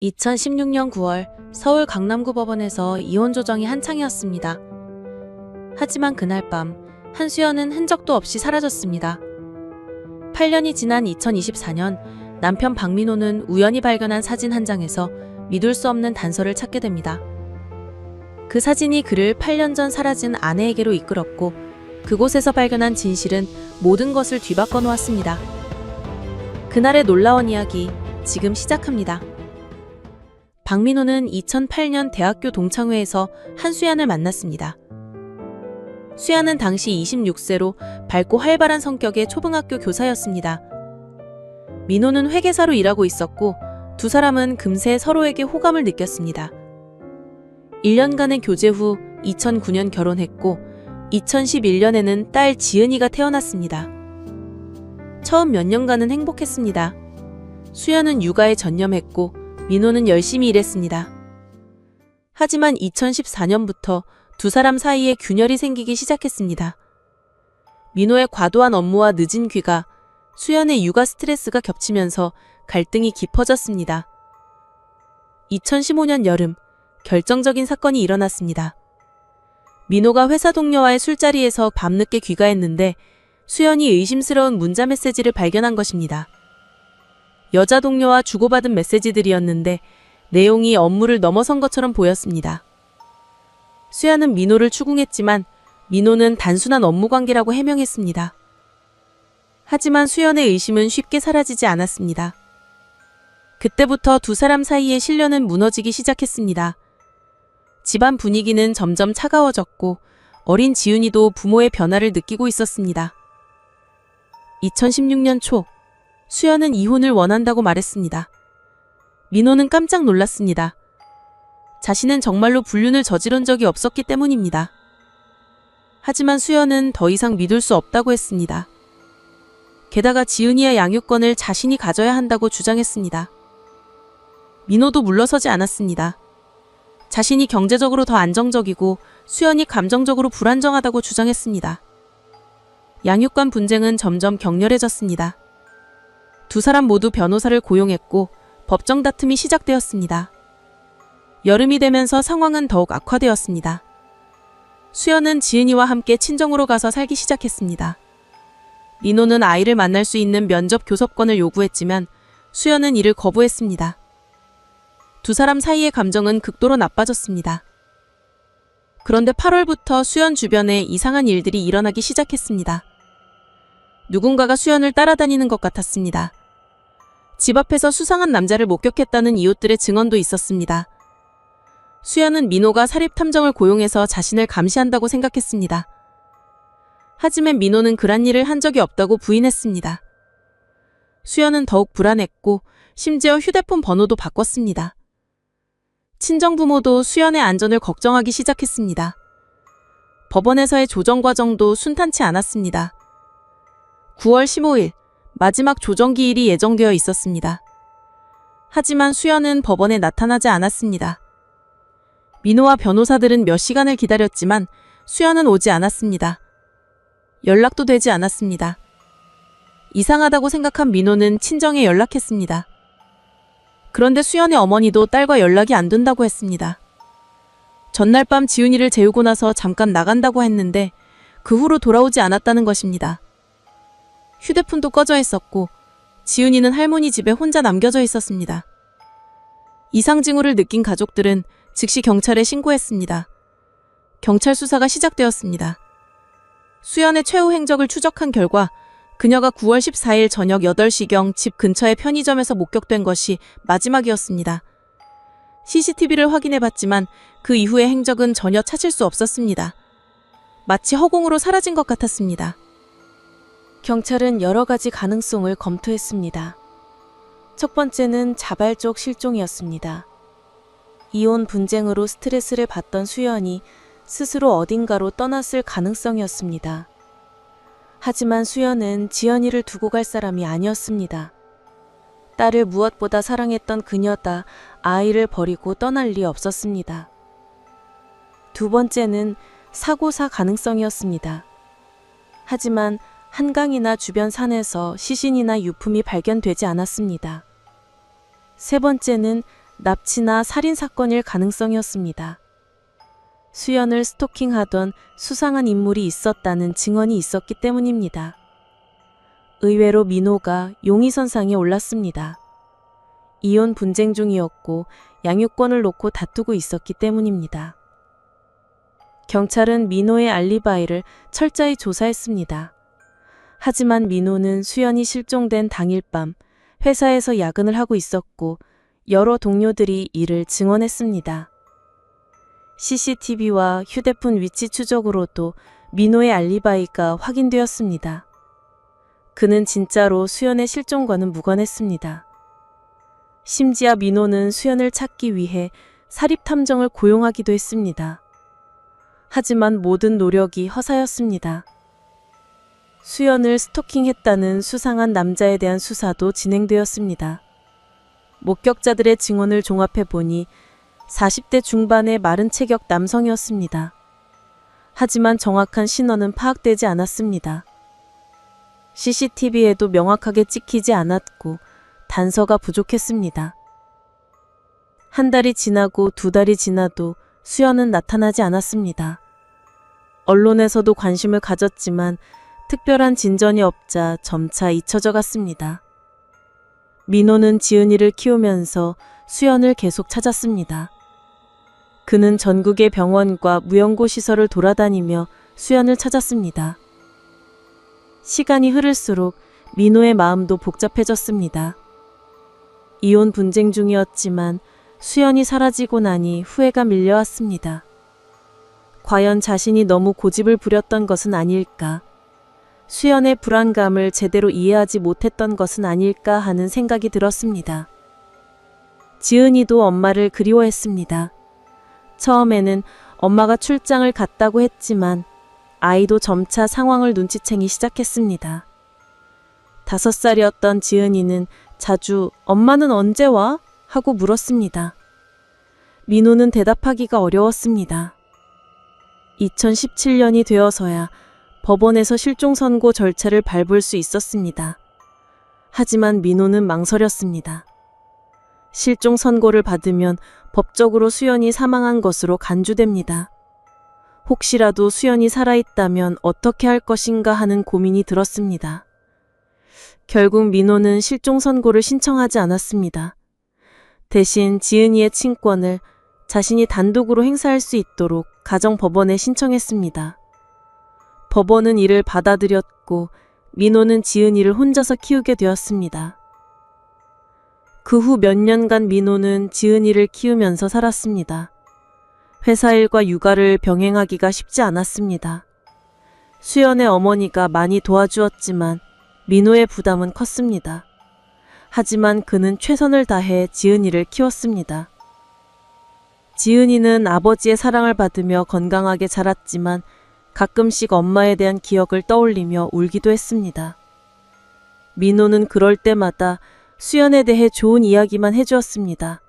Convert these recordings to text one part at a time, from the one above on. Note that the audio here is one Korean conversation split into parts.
2016년 9월 서울 강남구 법원에서 이혼 조정이 한창이었습니다. 하지만 그날 밤 한수연은 흔적도 없이 사라졌습니다. 8년이 지난 2024년 남편 박민호는 우연히 발견한 사진 한 장에서 믿을 수 없는 단서를 찾게 됩니다. 그 사진이 그를 8년 전 사라진 아내에게로 이끌었고 그곳에서 발견한 진실은 모든 것을 뒤바꿔 놓았습니다. 그날의 놀라운 이야기 지금 시작합니다. 박민호는 2008년 대학교 동창회에서 한수연을 만났습니다. 수연은 당시 26세로 밝고 활발한 성격의 초등학교 교사였습니다. 민호는 회계사로 일하고 있었고 두 사람은 금세 서로에게 호감을 느꼈습니다. 1년간의 교제 후 2009년 결혼했고 2011년에는 딸 지은이가 태어났습니다. 처음 몇 년간은 행복했습니다. 수연은 육아에 전념했고 민호는 열심히 일했습니다. 하지만 2014년부터 두 사람 사이에 균열이 생기기 시작했습니다. 민호의 과도한 업무와 늦은 귀가, 수연의 육아 스트레스가 겹치면서 갈등이 깊어졌습니다. 2015년 여름, 결정적인 사건이 일어났습니다. 민호가 회사 동료와의 술자리에서 밤늦게 귀가했는데 수연이 의심스러운 문자 메시지를 발견한 것입니다. 여자 동료와 주고받은 메시지들이었는데 내용이 업무를 넘어선 것처럼 보였습니다. 수연은 민호를 추궁했지만 민호는 단순한 업무 관계라고 해명했습니다. 하지만 수연의 의심은 쉽게 사라지지 않았습니다. 그때부터 두 사람 사이의 신뢰는 무너지기 시작했습니다. 집안 분위기는 점점 차가워졌고 어린 지은이도 부모의 변화를 느끼고 있었습니다. 2016년 초, 수연은 이혼을 원한다고 말했습니다. 민호는 깜짝 놀랐습니다. 자신은 정말로 불륜을 저지른 적이 없었기 때문입니다. 하지만 수연은 더 이상 믿을 수 없다고 했습니다. 게다가 지은이의 양육권을 자신이 가져야 한다고 주장했습니다. 민호도 물러서지 않았습니다. 자신이 경제적으로 더 안정적이고 수연이 감정적으로 불안정하다고 주장했습니다. 양육권 분쟁은 점점 격렬해졌습니다. 두 사람 모두 변호사를 고용했고 법정 다툼이 시작되었습니다. 여름이 되면서 상황은 더욱 악화되었습니다. 수연은 지은이와 함께 친정으로 가서 살기 시작했습니다. 민호는 아이를 만날 수 있는 면접 교섭권을 요구했지만 수연은 이를 거부했습니다. 두 사람 사이의 감정은 극도로 나빠졌습니다. 그런데 8월부터 수연 주변에 이상한 일들이 일어나기 시작했습니다. 누군가가 수연을 따라다니는 것 같았습니다. 집 앞에서 수상한 남자를 목격했다는 이웃들의 증언도 있었습니다. 수연은 민호가 사립탐정을 고용해서 자신을 감시한다고 생각했습니다. 하지만 민호는 그런 일을 한 적이 없다고 부인했습니다. 수연은 더욱 불안했고 심지어 휴대폰 번호도 바꿨습니다. 친정부모도 수연의 안전을 걱정하기 시작했습니다. 법원에서의 조정 과정도 순탄치 않았습니다. 9월 15일, 마지막 조정기일이 예정되어 있었습니다. 하지만 수연은 법원에 나타나지 않았습니다. 민호와 변호사들은 몇 시간을 기다렸지만 수연은 오지 않았습니다. 연락도 되지 않았습니다. 이상하다고 생각한 민호는 친정에 연락했습니다. 그런데 수연의 어머니도 딸과 연락이 안 된다고 했습니다. 전날 밤 지은이를 재우고 나서 잠깐 나간다고 했는데 그 후로 돌아오지 않았다는 것입니다. 휴대폰도 꺼져 있었고 지은이는 할머니 집에 혼자 남겨져 있었습니다. 이상 징후를 느낀 가족들은 즉시 경찰에 신고했습니다. 경찰 수사가 시작되었습니다. 수연의 최후 행적을 추적한 결과 그녀가 9월 14일 저녁 8시경 집 근처의 편의점에서 목격된 것이 마지막이었습니다. CCTV를 확인해봤지만 그 이후의 행적은 전혀 찾을 수 없었습니다. 마치 허공으로 사라진 것 같았습니다. 경찰은 여러 가지 가능성을 검토했습니다. 첫 번째는 자발적 실종이었습니다. 이혼 분쟁으로 스트레스를 받던 수연이 스스로 어딘가로 떠났을 가능성이었습니다. 하지만 수연은 지연이를 두고 갈 사람이 아니었습니다. 딸을 무엇보다 사랑했던 그녀다 아이를 버리고 떠날 리 없었습니다. 두 번째는 사고사 가능성이었습니다. 하지만 한강이나 주변 산에서 시신이나 유품이 발견되지 않았습니다. 세 번째는 납치나 살인 사건일 가능성이었습니다. 수연을 스토킹하던 수상한 인물이 있었다는 증언이 있었기 때문입니다. 의외로 민호가 용의선상에 올랐습니다. 이혼 분쟁 중이었고 양육권을 놓고 다투고 있었기 때문입니다. 경찰은 민호의 알리바이를 철저히 조사했습니다. 하지만 민호는 수연이 실종된 당일 밤 회사에서 야근을 하고 있었고 여러 동료들이 이를 증언했습니다. CCTV와 휴대폰 위치 추적으로도 민호의 알리바이가 확인되었습니다. 그는 진짜로 수연의 실종과는 무관했습니다. 심지어 민호는 수연을 찾기 위해 사립탐정을 고용하기도 했습니다. 하지만 모든 노력이 허사였습니다. 수연을 스토킹했다는 수상한 남자에 대한 수사도 진행되었습니다. 목격자들의 증언을 종합해보니 40대 중반의 마른 체격 남성이었습니다. 하지만 정확한 신원은 파악되지 않았습니다. CCTV에도 명확하게 찍히지 않았고 단서가 부족했습니다. 한 달이 지나고 두 달이 지나도 수연은 나타나지 않았습니다. 언론에서도 관심을 가졌지만 특별한 진전이 없자 점차 잊혀져 갔습니다. 민호는 지은이를 키우면서 수연을 계속 찾았습니다. 그는 전국의 병원과 무연고 시설을 돌아다니며 수연을 찾았습니다. 시간이 흐를수록 민호의 마음도 복잡해졌습니다. 이혼 분쟁 중이었지만 수연이 사라지고 나니 후회가 밀려왔습니다. 과연 자신이 너무 고집을 부렸던 것은 아닐까? 수연의 불안감을 제대로 이해하지 못했던 것은 아닐까 하는 생각이 들었습니다. 지은이도 엄마를 그리워했습니다. 처음에는 엄마가 출장을 갔다고 했지만 아이도 점차 상황을 눈치채기 시작했습니다. 5살이었던 지은이는 자주 엄마는 언제 와? 하고 물었습니다. 민호는 대답하기가 어려웠습니다. 2017년이 되어서야 법원에서 실종 선고 절차를 밟을 수 있었습니다. 하지만 민호는 망설였습니다. 실종 선고를 받으면 법적으로 수연이 사망한 것으로 간주됩니다. 혹시라도 수연이 살아있다면 어떻게 할 것인가 하는 고민이 들었습니다. 결국 민호는 실종 선고를 신청하지 않았습니다. 대신 지은이의 친권을 자신이 단독으로 행사할 수 있도록 가정법원에 신청했습니다. 법원은 이를 받아들였고 민호는 지은이를 혼자서 키우게 되었습니다. 그 후 몇 년간 민호는 지은이를 키우면서 살았습니다. 회사 일과 육아를 병행하기가 쉽지 않았습니다. 수연의 어머니가 많이 도와주었지만 민호의 부담은 컸습니다. 하지만 그는 최선을 다해 지은이를 키웠습니다. 지은이는 아버지의 사랑을 받으며 건강하게 자랐지만 가끔씩 엄마에 대한 기억을 떠올리며 울기도 했습니다. 민호는 그럴 때마다 수연에 대해 좋은 이야기만 해주었습니다.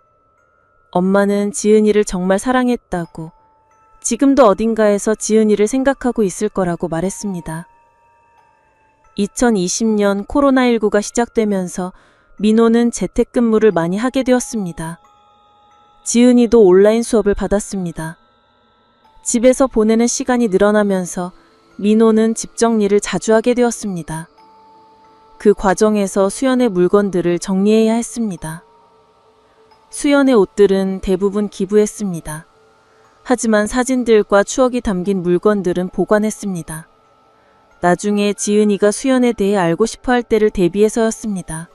엄마는 지은이를 정말 사랑했다고, 지금도 어딘가에서 지은이를 생각하고 있을 거라고 말했습니다. 2020년 코로나19가 시작되면서 민호는 재택근무를 많이 하게 되었습니다. 지은이도 온라인 수업을 받았습니다. 집에서 보내는 시간이 늘어나면서 민호는 집 정리를 자주 하게 되었습니다. 그 과정에서 수연의 물건들을 정리해야 했습니다. 수연의 옷들은 대부분 기부했습니다. 하지만 사진들과 추억이 담긴 물건들은 보관했습니다. 나중에 지은이가 수연에 대해 알고 싶어 할 때를 대비해서였습니다.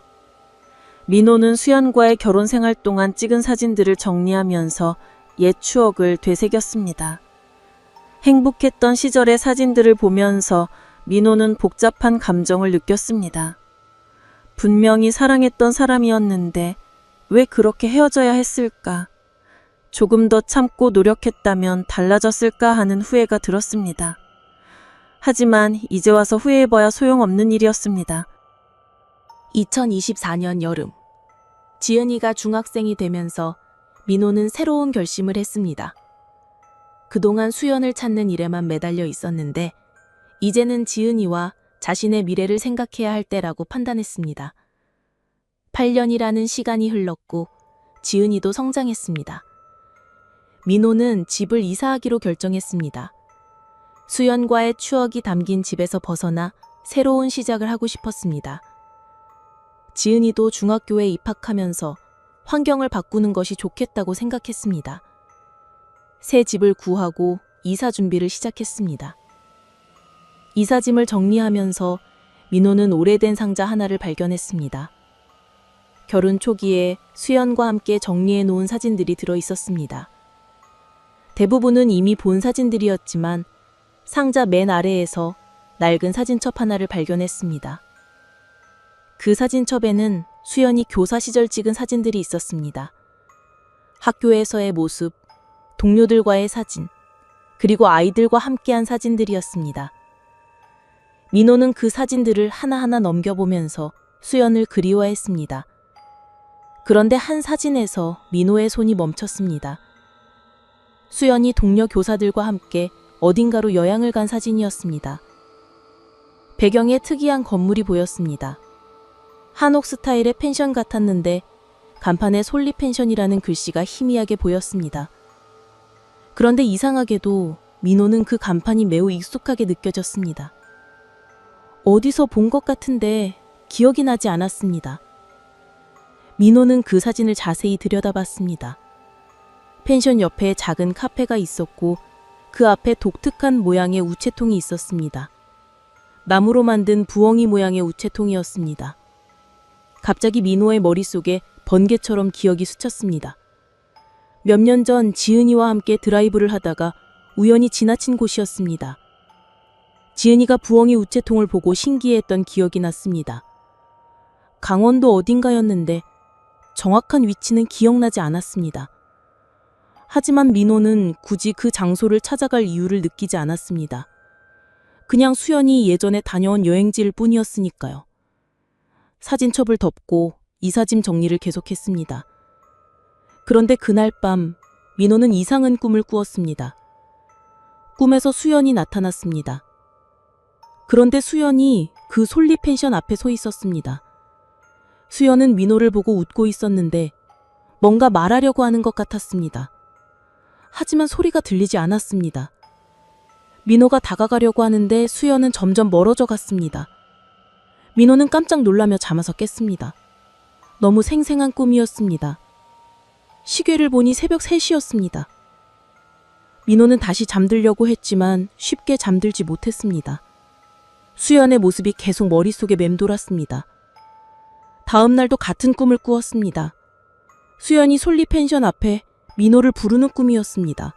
민호는 수연과의 결혼 생활 동안 찍은 사진들을 정리하면서 옛 추억을 되새겼습니다. 행복했던 시절의 사진들을 보면서 민호는 복잡한 감정을 느꼈습니다. 분명히 사랑했던 사람이었는데 왜 그렇게 헤어져야 했을까? 조금 더 참고 노력했다면 달라졌을까 하는 후회가 들었습니다. 하지만 이제 와서 후회해봐야 소용없는 일이었습니다. 2024년 여름, 지은이가 중학생이 되면서 민호는 새로운 결심을 했습니다. 그동안 수연을 찾는 일에만 매달려 있었는데 이제는 지은이와 자신의 미래를 생각해야 할 때라고 판단했습니다. 8년이라는 시간이 흘렀고 지은이도 성장했습니다. 민호는 집을 이사하기로 결정했습니다. 수연과의 추억이 담긴 집에서 벗어나 새로운 시작을 하고 싶었습니다. 지은이도 중학교에 입학하면서 환경을 바꾸는 것이 좋겠다고 생각했습니다. 새 집을 구하고 이사 준비를 시작했습니다. 이사짐을 정리하면서 민호는 오래된 상자 하나를 발견했습니다. 결혼 초기에 수연과 함께 정리해 놓은 사진들이 들어 있었습니다. 대부분은 이미 본 사진들이었지만 상자 맨 아래에서 낡은 사진첩 하나를 발견했습니다. 그 사진첩에는 수연이 교사 시절 찍은 사진들이 있었습니다. 학교에서의 모습, 동료들과의 사진, 그리고 아이들과 함께한 사진들이었습니다. 민호는 그 사진들을 하나하나 넘겨보면서 수연을 그리워했습니다. 그런데 한 사진에서 민호의 손이 멈췄습니다. 수연이 동료 교사들과 함께 어딘가로 여행을 간 사진이었습니다. 배경에 특이한 건물이 보였습니다. 한옥 스타일의 펜션 같았는데 간판에 솔리펜션이라는 글씨가 희미하게 보였습니다. 그런데 이상하게도 민호는 그 간판이 매우 익숙하게 느껴졌습니다. 어디서 본 것 같은데 기억이 나지 않았습니다. 민호는 그 사진을 자세히 들여다봤습니다. 펜션 옆에 작은 카페가 있었고 그 앞에 독특한 모양의 우체통이 있었습니다. 나무로 만든 부엉이 모양의 우체통이었습니다. 갑자기 민호의 머릿속에 번개처럼 기억이 스쳤습니다. 몇 년 전 지은이와 함께 드라이브를 하다가 우연히 지나친 곳이었습니다. 지은이가 부엉이 우체통을 보고 신기해했던 기억이 났습니다. 강원도 어딘가였는데 정확한 위치는 기억나지 않았습니다. 하지만 민호는 굳이 그 장소를 찾아갈 이유를 느끼지 않았습니다. 그냥 수연이 예전에 다녀온 여행지일 뿐이었으니까요. 사진첩을 덮고 이사짐 정리를 계속했습니다. 그런데 그날 밤 민호는 이상한 꿈을 꾸었습니다. 꿈에서 수연이 나타났습니다. 그런데 수연이 그 솔리 펜션 앞에 서 있었습니다. 수연은 민호를 보고 웃고 있었는데 뭔가 말하려고 하는 것 같았습니다. 하지만 소리가 들리지 않았습니다. 민호가 다가가려고 하는데 수연은 점점 멀어져 갔습니다. 민호는 깜짝 놀라며 잠에서 깼습니다. 너무 생생한 꿈이었습니다. 시계를 보니 새벽 3시였습니다. 민호는 다시 잠들려고 했지만 쉽게 잠들지 못했습니다. 수연의 모습이 계속 머릿속에 맴돌았습니다. 다음 날도 같은 꿈을 꾸었습니다. 수연이 솔리 펜션 앞에 민호를 부르는 꿈이었습니다.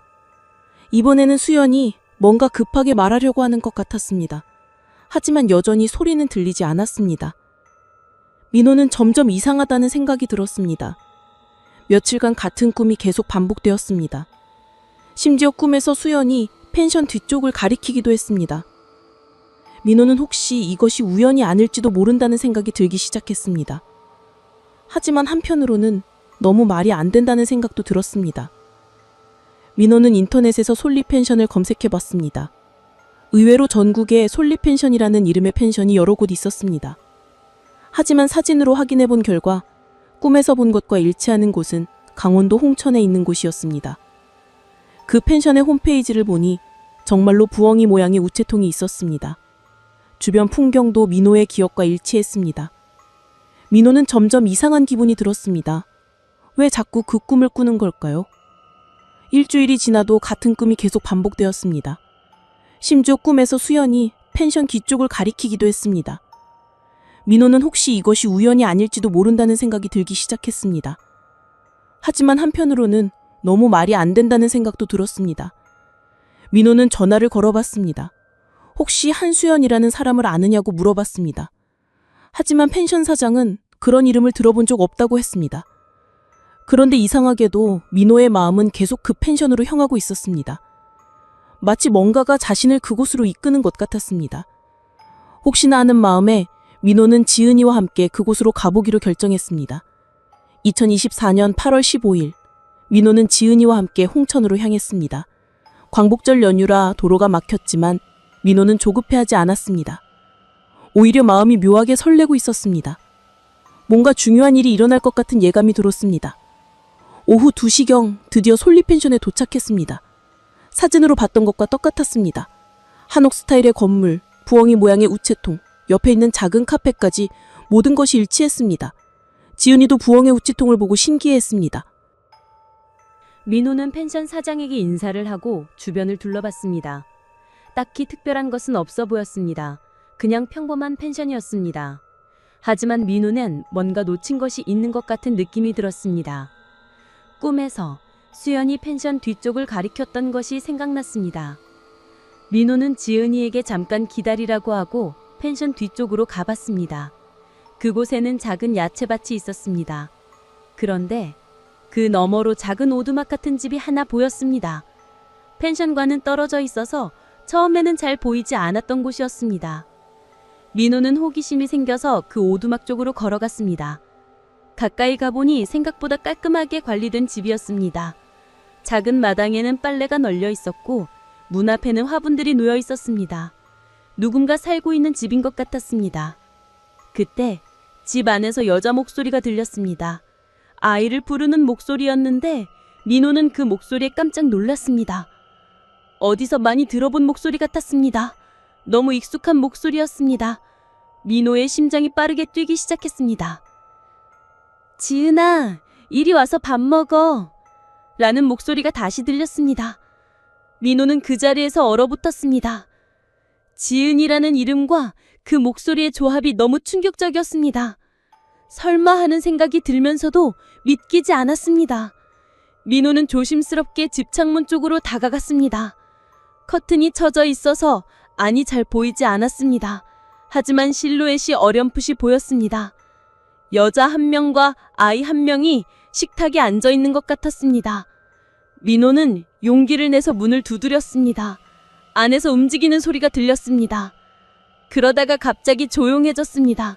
이번에는 수연이 뭔가 급하게 말하려고 하는 것 같았습니다. 하지만 여전히 소리는 들리지 않았습니다. 민호는 점점 이상하다는 생각이 들었습니다. 며칠간 같은 꿈이 계속 반복되었습니다. 심지어 꿈에서 수연이 펜션 뒤쪽을 가리키기도 했습니다. 민호는 혹시 이것이 우연이 아닐지도 모른다는 생각이 들기 시작했습니다. 하지만 한편으로는 너무 말이 안 된다는 생각도 들었습니다. 민호는 인터넷에서 솔리 펜션을 검색해봤습니다. 의외로 전국에 솔리 펜션이라는 이름의 펜션이 여러 곳 있었습니다. 하지만 사진으로 확인해본 결과 꿈에서 본 것과 일치하는 곳은 강원도 홍천에 있는 곳이었습니다. 그 펜션의 홈페이지를 보니 정말로 부엉이 모양의 우체통이 있었습니다. 주변 풍경도 민호의 기억과 일치했습니다. 민호는 점점 이상한 기분이 들었습니다. 왜 자꾸 그 꿈을 꾸는 걸까요? 일주일이 지나도 같은 꿈이 계속 반복되었습니다. 심지어 꿈에서 수연이 펜션 뒤쪽을 가리키기도 했습니다. 민호는 혹시 이것이 우연이 아닐지도 모른다는 생각이 들기 시작했습니다. 하지만 한편으로는 너무 말이 안 된다는 생각도 들었습니다. 민호는 전화를 걸어봤습니다. 혹시 한수연이라는 사람을 아느냐고 물어봤습니다. 하지만 펜션 사장은 그런 이름을 들어본 적 없다고 했습니다. 그런데 이상하게도 민호의 마음은 계속 그 펜션으로 향하고 있었습니다. 마치 뭔가가 자신을 그곳으로 이끄는 것 같았습니다. 혹시나 하는 마음에 민호는 지은이와 함께 그곳으로 가보기로 결정했습니다. 2024년 8월 15일, 민호는 지은이와 함께 홍천으로 향했습니다. 광복절 연휴라 도로가 막혔지만 민호는 조급해하지 않았습니다. 오히려 마음이 묘하게 설레고 있었습니다. 뭔가 중요한 일이 일어날 것 같은 예감이 들었습니다. 오후 2시경 드디어 솔리펜션에 도착했습니다. 사진으로 봤던 것과 똑같았습니다. 한옥 스타일의 건물, 부엉이 모양의 우체통, 옆에 있는 작은 카페까지 모든 것이 일치했습니다. 지은이도 부엉이 우체통을 보고 신기해했습니다. 민호는 펜션 사장에게 인사를 하고 주변을 둘러봤습니다. 딱히 특별한 것은 없어 보였습니다. 그냥 평범한 펜션이었습니다. 하지만 민호는 뭔가 놓친 것이 있는 것 같은 느낌이 들었습니다. 꿈에서 수연이 펜션 뒤쪽을 가리켰던 것이 생각났습니다. 민호는 지은이에게 잠깐 기다리라고 하고 펜션 뒤쪽으로 가봤습니다. 그곳에는 작은 야채밭이 있었습니다. 그런데 그 너머로 작은 오두막 같은 집이 하나 보였습니다. 펜션과는 떨어져 있어서 처음에는 잘 보이지 않았던 곳이었습니다. 민호는 호기심이 생겨서 그 오두막 쪽으로 걸어갔습니다. 가까이 가보니 생각보다 깔끔하게 관리된 집이었습니다. 작은 마당에는 빨래가 널려 있었고 문 앞에는 화분들이 놓여 있었습니다. 누군가 살고 있는 집인 것 같았습니다. 그때 집 안에서 여자 목소리가 들렸습니다. 아이를 부르는 목소리였는데 민호는 그 목소리에 깜짝 놀랐습니다. 어디서 많이 들어본 목소리 같았습니다. 너무 익숙한 목소리였습니다. 민호의 심장이 빠르게 뛰기 시작했습니다. 지은아, 이리 와서 밥 먹어. 라는 목소리가 다시 들렸습니다. 민호는 그 자리에서 얼어붙었습니다. 지은이라는 이름과 그 목소리의 조합이 너무 충격적이었습니다. 설마 하는 생각이 들면서도 믿기지 않았습니다. 민호는 조심스럽게 집 창문 쪽으로 다가갔습니다. 커튼이 쳐져 있어서 안이 잘 보이지 않았습니다. 하지만 실루엣이 어렴풋이 보였습니다. 여자 한 명과 아이 한 명이 식탁에 앉아 있는 것 같았습니다. 민호는 용기를 내서 문을 두드렸습니다. 안에서 움직이는 소리가 들렸습니다. 그러다가 갑자기 조용해졌습니다.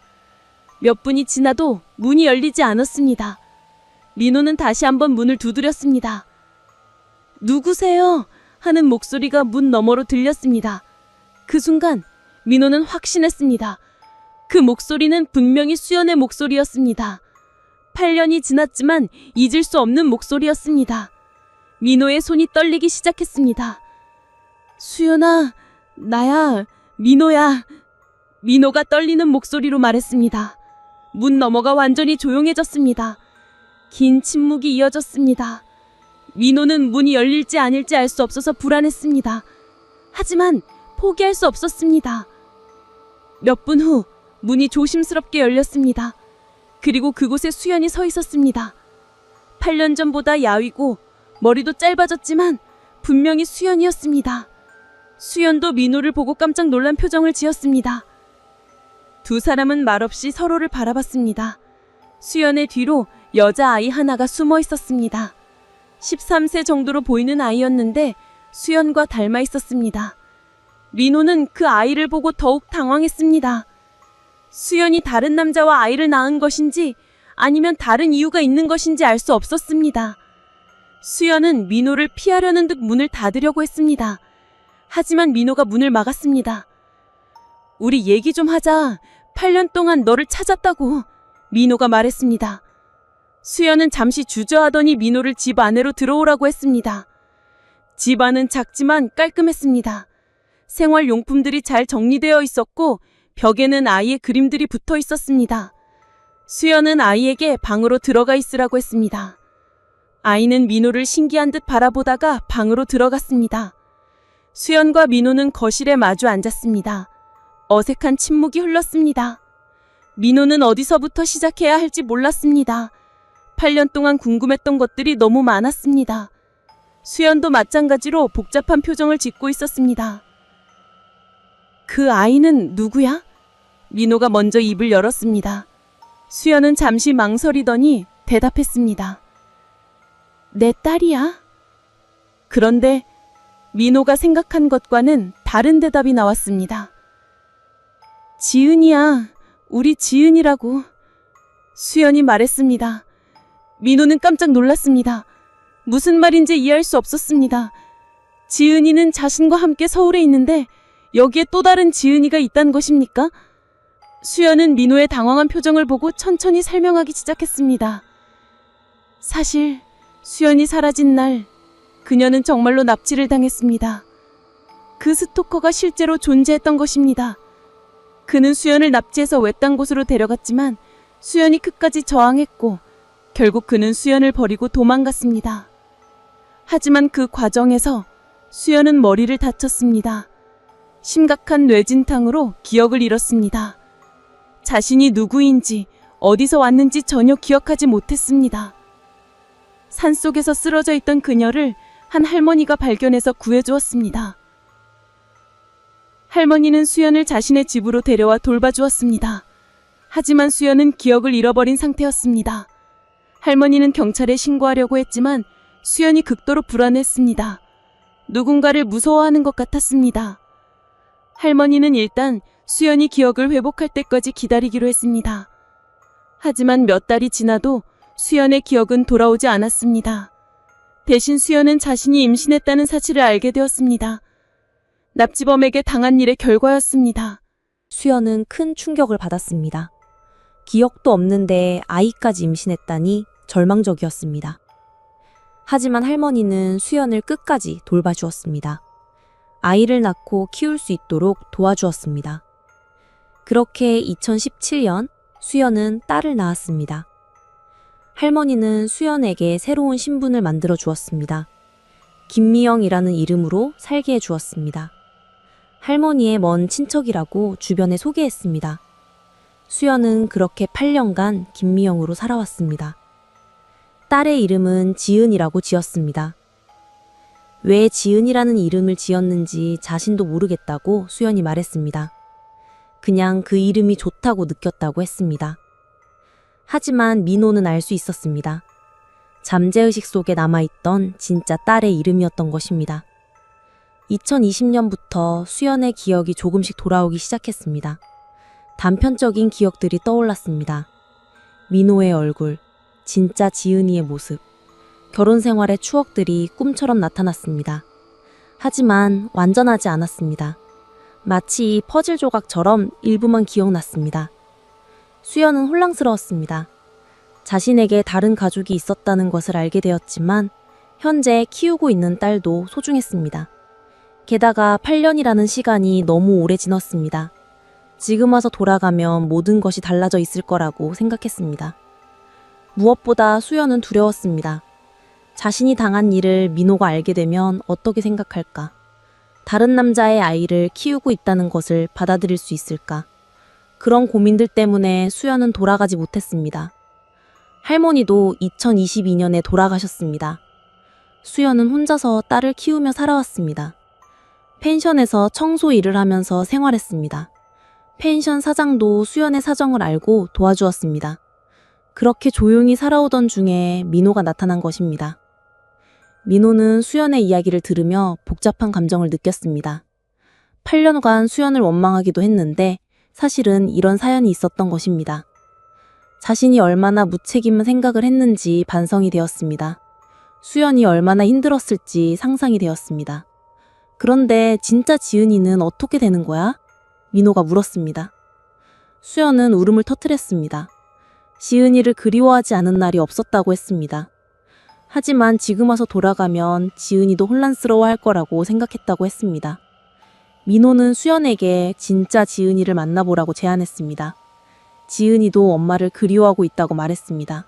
몇 분이 지나도 문이 열리지 않았습니다. 민호는 다시 한번 문을 두드렸습니다. 누구세요? 하는 목소리가 문 너머로 들렸습니다. 그 순간 민호는 확신했습니다. 그 목소리는 분명히 수연의 목소리였습니다. 8년이 지났지만 잊을 수 없는 목소리였습니다. 민호의 손이 떨리기 시작했습니다. 수연아, 나야, 민호야. 민호가 떨리는 목소리로 말했습니다. 문 너머가 완전히 조용해졌습니다. 긴 침묵이 이어졌습니다. 민호는 문이 열릴지 아닐지 알 수 없어서 불안했습니다. 하지만 포기할 수 없었습니다. 몇 분 후 문이 조심스럽게 열렸습니다. 그리고 그곳에 수연이 서 있었습니다. 8년 전보다 야위고 머리도 짧아졌지만 분명히 수연이었습니다. 수연도 민호를 보고 깜짝 놀란 표정을 지었습니다. 두 사람은 말없이 서로를 바라봤습니다. 수연의 뒤로 여자아이 하나가 숨어 있었습니다. 13세 정도로 보이는 아이였는데 수연과 닮아 있었습니다. 민호는 그 아이를 보고 더욱 당황했습니다. 수연이 다른 남자와 아이를 낳은 것인지 아니면 다른 이유가 있는 것인지 알 수 없었습니다. 수연은 민호를 피하려는 듯 문을 닫으려고 했습니다. 하지만 민호가 문을 막았습니다. 우리 얘기 좀 하자. 8년 동안 너를 찾았다고. 민호가 말했습니다. 수연은 잠시 주저하더니 민호를 집 안으로 들어오라고 했습니다. 집 안은 작지만 깔끔했습니다. 생활용품들이 잘 정리되어 있었고 벽에는 아이의 그림들이 붙어 있었습니다. 수연은 아이에게 방으로 들어가 있으라고 했습니다. 아이는 민호를 신기한 듯 바라보다가 방으로 들어갔습니다. 수연과 민호는 거실에 마주 앉았습니다. 어색한 침묵이 흘렀습니다. 민호는 어디서부터 시작해야 할지 몰랐습니다. 8년 동안 궁금했던 것들이 너무 많았습니다. 수연도 마찬가지로 복잡한 표정을 짓고 있었습니다. 그 아이는 누구야? 민호가 먼저 입을 열었습니다. 수연은 잠시 망설이더니 대답했습니다. 내 딸이야. 그런데 민호가 생각한 것과는 다른 대답이 나왔습니다. 지은이야. 우리 지은이라고. 수연이 말했습니다. 민호는 깜짝 놀랐습니다. 무슨 말인지 이해할 수 없었습니다. 지은이는 자신과 함께 서울에 있는데 여기에 또 다른 지은이가 있다는 것입니까? 수연은 민호의 당황한 표정을 보고 천천히 설명하기 시작했습니다. 사실 수연이 사라진 날, 그녀는 정말로 납치를 당했습니다. 그 스토커가 실제로 존재했던 것입니다. 그는 수연을 납치해서 외딴 곳으로 데려갔지만 수연이 끝까지 저항했고 결국 그는 수연을 버리고 도망갔습니다. 하지만 그 과정에서 수연은 머리를 다쳤습니다. 심각한 뇌진탕으로 기억을 잃었습니다. 자신이 누구인지 어디서 왔는지 전혀 기억하지 못했습니다. 산속에서 쓰러져 있던 그녀를 한 할머니가 발견해서 구해주었습니다. 할머니는 수연을 자신의 집으로 데려와 돌봐주었습니다. 하지만 수연은 기억을 잃어버린 상태였습니다. 할머니는 경찰에 신고하려고 했지만 수연이 극도로 불안했습니다. 누군가를 무서워하는 것 같았습니다. 할머니는 일단 수연이 기억을 회복할 때까지 기다리기로 했습니다. 하지만 몇 달이 지나도 수연의 기억은 돌아오지 않았습니다. 대신 수연은 자신이 임신했다는 사실을 알게 되었습니다. 납치범에게 당한 일의 결과였습니다. 수연은 큰 충격을 받았습니다. 기억도 없는데 아이까지 임신했다니 절망적이었습니다. 하지만 할머니는 수연을 끝까지 돌봐주었습니다. 아이를 낳고 키울 수 있도록 도와주었습니다. 그렇게 2017년 수연은 딸을 낳았습니다. 할머니는 수연에게 새로운 신분을 만들어 주었습니다. 김미영이라는 이름으로 살게 해 주었습니다. 할머니의 먼 친척이라고 주변에 소개했습니다. 수연은 그렇게 8년간 김미영으로 살아왔습니다. 딸의 이름은 지은이라고 지었습니다. 왜 지은이라는 이름을 지었는지 자신도 모르겠다고 수연이 말했습니다. 그냥 그 이름이 좋다고 느꼈다고 했습니다. 하지만 민호는 알 수 있었습니다. 잠재의식 속에 남아있던 진짜 딸의 이름이었던 것입니다. 2020년부터 수연의 기억이 조금씩 돌아오기 시작했습니다. 단편적인 기억들이 떠올랐습니다. 민호의 얼굴, 진짜 지은이의 모습, 결혼 생활의 추억들이 꿈처럼 나타났습니다. 하지만 완전하지 않았습니다. 마치 퍼즐 조각처럼 일부만 기억났습니다. 수연은 혼란스러웠습니다. 자신에게 다른 가족이 있었다는 것을 알게 되었지만 현재 키우고 있는 딸도 소중했습니다. 게다가 8년이라는 시간이 너무 오래 지났습니다. 지금 와서 돌아가면 모든 것이 달라져 있을 거라고 생각했습니다. 무엇보다 수연은 두려웠습니다. 자신이 당한 일을 민호가 알게 되면 어떻게 생각할까? 다른 남자의 아이를 키우고 있다는 것을 받아들일 수 있을까? 그런 고민들 때문에 수연은 돌아가지 못했습니다. 할머니도 2022년에 돌아가셨습니다. 수연은 혼자서 딸을 키우며 살아왔습니다. 펜션에서 청소 일을 하면서 생활했습니다. 펜션 사장도 수연의 사정을 알고 도와주었습니다. 그렇게 조용히 살아오던 중에 민호가 나타난 것입니다. 민호는 수연의 이야기를 들으며 복잡한 감정을 느꼈습니다. 8년간 수연을 원망하기도 했는데 사실은 이런 사연이 있었던 것입니다. 자신이 얼마나 무책임한 생각을 했는지 반성이 되었습니다. 수연이 얼마나 힘들었을지 상상이 되었습니다. 그런데 진짜 지은이는 어떻게 되는 거야? 민호가 물었습니다. 수연은 울음을 터뜨렸습니다. 지은이를 그리워하지 않은 날이 없었다고 했습니다. 하지만 지금 와서 돌아가면 지은이도 혼란스러워할 거라고 생각했다고 했습니다. 민호는 수연에게 진짜 지은이를 만나보라고 제안했습니다. 지은이도 엄마를 그리워하고 있다고 말했습니다.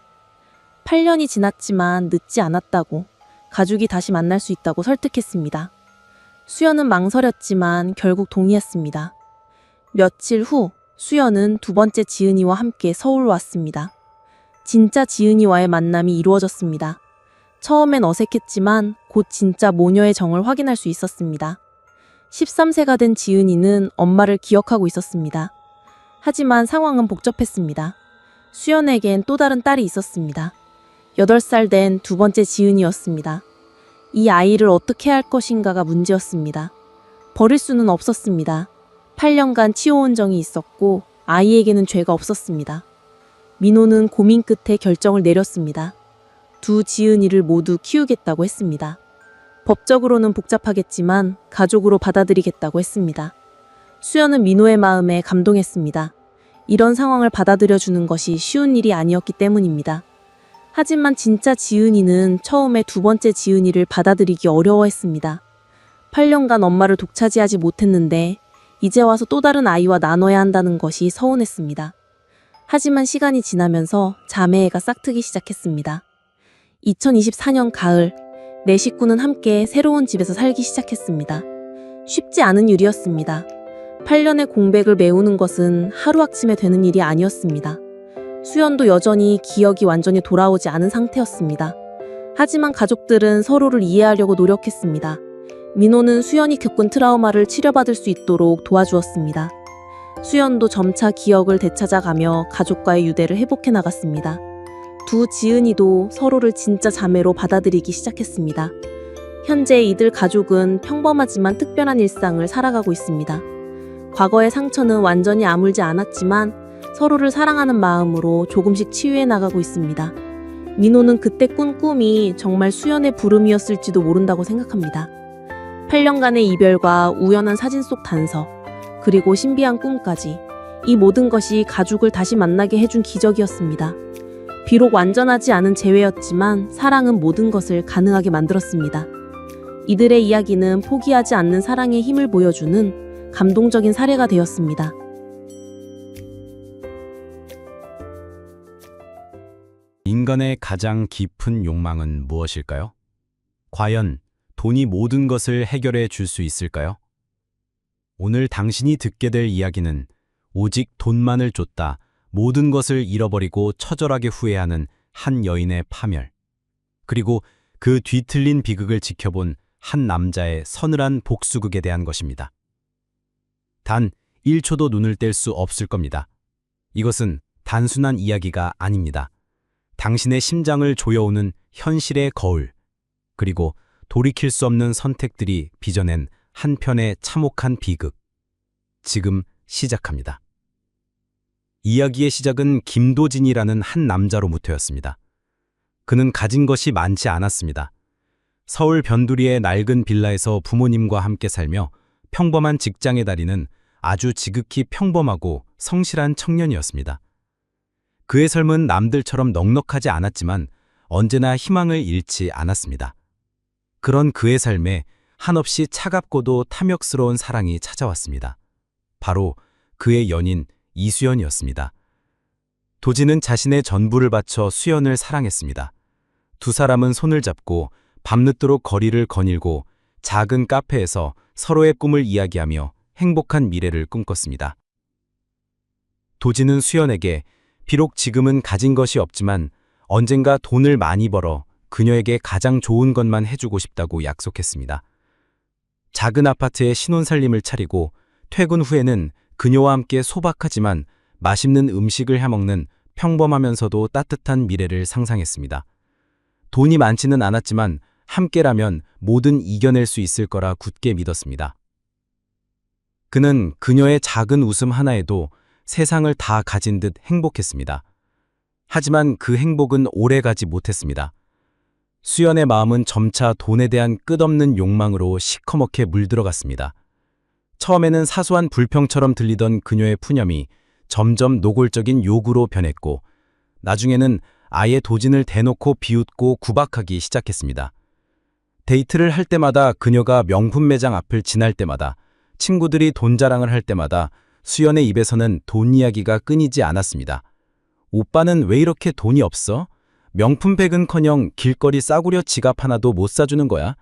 8년이 지났지만 늦지 않았다고, 가족이 다시 만날 수 있다고 설득했습니다. 수연은 망설였지만 결국 동의했습니다. 며칠 후 수연은 두 번째 지은이와 함께 서울 왔습니다. 진짜 지은이와의 만남이 이루어졌습니다. 처음엔 어색했지만 곧 진짜 모녀의 정을 확인할 수 있었습니다. 13세가 된 지은이는 엄마를 기억하고 있었습니다. 하지만 상황은 복잡했습니다. 수연에겐 또 다른 딸이 있었습니다. 8살 된 두 번째 지은이였습니다. 이 아이를 어떻게 할 것인가가 문제였습니다. 버릴 수는 없었습니다. 8년간 치워온 정이 있었고 아이에게는 죄가 없었습니다. 민호는 고민 끝에 결정을 내렸습니다. 두 지은이를 모두 키우겠다고 했습니다. 법적으로는 복잡하겠지만 가족으로 받아들이겠다고 했습니다. 수연은 민호의 마음에 감동했습니다. 이런 상황을 받아들여주는 것이 쉬운 일이 아니었기 때문입니다. 하지만 진짜 지은이는 처음에 두 번째 지은이를 받아들이기 어려워했습니다. 8년간 엄마를 독차지하지 못했는데 이제 와서 또 다른 아이와 나눠야 한다는 것이 서운했습니다. 하지만 시간이 지나면서 자매애가 싹트기 시작했습니다. 2024년 가을, 네 식구는 함께 새로운 집에서 살기 시작했습니다. 쉽지 않은 일이었습니다. 8년의 공백을 메우는 것은 하루아침에 되는 일이 아니었습니다. 수연도 여전히 기억이 완전히 돌아오지 않은 상태였습니다. 하지만 가족들은 서로를 이해하려고 노력했습니다. 민호는 수연이 겪은 트라우마를 치료받을 수 있도록 도와주었습니다. 수연도 점차 기억을 되찾아가며 가족과의 유대를 회복해 나갔습니다. 두 지은이도 서로를 진짜 자매로 받아들이기 시작했습니다. 현재 이들 가족은 평범하지만 특별한 일상을 살아가고 있습니다. 과거의 상처는 완전히 아물지 않았지만 서로를 사랑하는 마음으로 조금씩 치유해 나가고 있습니다. 민호는 그때 꾼 꿈이 정말 수연의 부름이었을지도 모른다고 생각합니다. 8년간의 이별과 우연한 사진 속 단서, 그리고 신비한 꿈까지 이 모든 것이 가족을 다시 만나게 해준 기적이었습니다. 비록 완전하지 않은 재회였지만 사랑은 모든 것을 가능하게 만들었습니다. 이들의 이야기는 포기하지 않는 사랑의 힘을 보여주는 감동적인 사례가 되었습니다. 인간의 가장 깊은 욕망은 무엇일까요? 과연 돈이 모든 것을 해결해 줄 수 있을까요? 오늘 당신이 듣게 될 이야기는 오직 돈만을 쫓다 모든 것을 잃어버리고 처절하게 후회하는 한 여인의 파멸, 그리고 그 뒤틀린 비극을 지켜본 한 남자의 서늘한 복수극에 대한 것입니다. 단 1초도 눈을 뗄 수 없을 겁니다. 이것은 단순한 이야기가 아닙니다. 당신의 심장을 조여오는 현실의 거울, 그리고 돌이킬 수 없는 선택들이 빚어낸 한편의 참혹한 비극. 지금 시작합니다. 이야기의 시작은 김도진이라는 한 남자로부터였습니다. 그는 가진 것이 많지 않았습니다. 서울 변두리의 낡은 빌라에서 부모님과 함께 살며 평범한 직장에 다니는 아주 지극히 평범하고 성실한 청년이었습니다. 그의 삶은 남들처럼 넉넉하지 않았지만 언제나 희망을 잃지 않았습니다. 그런 그의 삶에 한없이 차갑고도 탐욕스러운 사랑이 찾아왔습니다. 바로 그의 연인 이수연이었습니다. 도진은 자신의 전부를 바쳐 수연을 사랑했습니다. 두 사람은 손을 잡고 밤늦도록 거리를 거닐고 작은 카페에서 서로의 꿈을 이야기하며 행복한 미래를 꿈꿨습니다. 도진은 수연에게 비록 지금은 가진 것이 없지만 언젠가 돈을 많이 벌어 그녀에게 가장 좋은 것만 해주고 싶다고 약속했습니다. 작은 아파트에 신혼살림을 차리고 퇴근 후에는 그녀와 함께 소박하지만 맛있는 음식을 해먹는 평범하면서도 따뜻한 미래를 상상했습니다. 돈이 많지는 않았지만 함께라면 뭐든 이겨낼 수 있을 거라 굳게 믿었습니다. 그는 그녀의 작은 웃음 하나에도 세상을 다 가진 듯 행복했습니다. 하지만 그 행복은 오래가지 못했습니다. 수연의 마음은 점차 돈에 대한 끝없는 욕망으로 시커멓게 물들어갔습니다. 처음에는 사소한 불평처럼 들리던 그녀의 푸념이 점점 노골적인 요구로 변했고, 나중에는 아예 도진을 대놓고 비웃고 구박하기 시작했습니다. 데이트를 할 때마다, 그녀가 명품 매장 앞을 지날 때마다, 친구들이 돈 자랑을 할 때마다 수연의 입에서는 돈 이야기가 끊이지 않았습니다. 오빠는 왜 이렇게 돈이 없어? 명품백은커녕 길거리 싸구려 지갑 하나도 못 사주는 거야?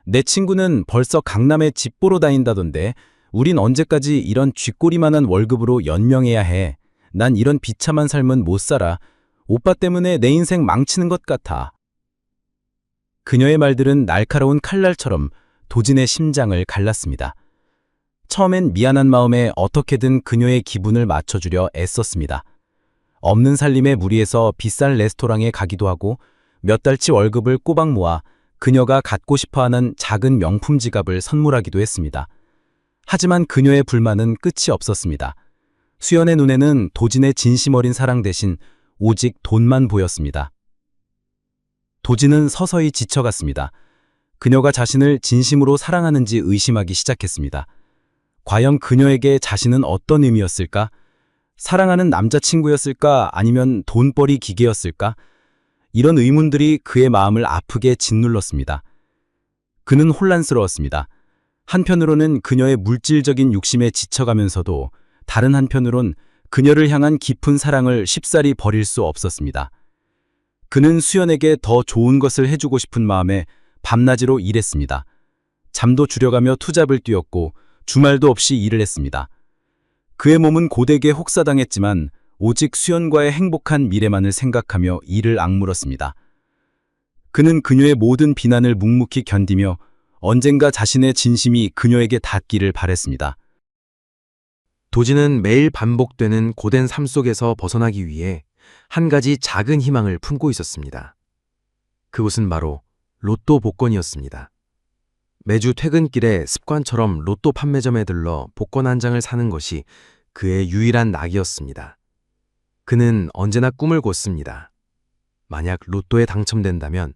내 친구는 벌써 강남에 집 보러 다닌다던데 우린 언제까지 이런 쥐꼬리만한 월급으로 연명해야 해? 난 이런 비참한 삶은 못 살아. 오빠 때문에 내 인생 망치는 것 같아. 그녀의 말들은 날카로운 칼날처럼 도진의 심장을 갈랐습니다. 처음엔 미안한 마음에 어떻게든 그녀의 기분을 맞춰주려 애썼습니다. 없는 살림에 무리해서 비싼 레스토랑에 가기도 하고 몇 달치 월급을 꼬박 모아 그녀가 갖고 싶어하는 작은 명품 지갑을 선물하기도 했습니다. 하지만 그녀의 불만은 끝이 없었습니다. 수연의 눈에는 도진의 진심 어린 사랑 대신 오직 돈만 보였습니다. 도진은 서서히 지쳐갔습니다. 그녀가 자신을 진심으로 사랑하는지 의심하기 시작했습니다. 과연 그녀에게 자신은 어떤 의미였을까? 사랑하는 남자친구였을까? 아니면 돈벌이 기계였을까? 이런 의문들이 그의 마음을 아프게 짓눌렀습니다. 그는 혼란스러웠습니다. 한편으로는 그녀의 물질적인 욕심에 지쳐가면서도 다른 한편으론 그녀를 향한 깊은 사랑을 쉽사리 버릴 수 없었습니다. 그는 수연에게 더 좋은 것을 해주고 싶은 마음에 밤낮으로 일했습니다. 잠도 줄여가며 투잡을 뛰었고 주말도 없이 일을 했습니다. 그의 몸은 고되게 혹사당했지만 오직 수연과의 행복한 미래만을 생각하며 이를 악물었습니다. 그는 그녀의 모든 비난을 묵묵히 견디며 언젠가 자신의 진심이 그녀에게 닿기를 바랬습니다. 도지는 매일 반복되는 고된 삶 속에서 벗어나기 위해 한 가지 작은 희망을 품고 있었습니다. 그곳은 바로 로또 복권이었습니다. 매주 퇴근길에 습관처럼 로또 판매점에 들러 복권 한 장을 사는 것이 그의 유일한 낙이었습니다. 그는 언제나 꿈을 꿨습니다. 만약 로또에 당첨된다면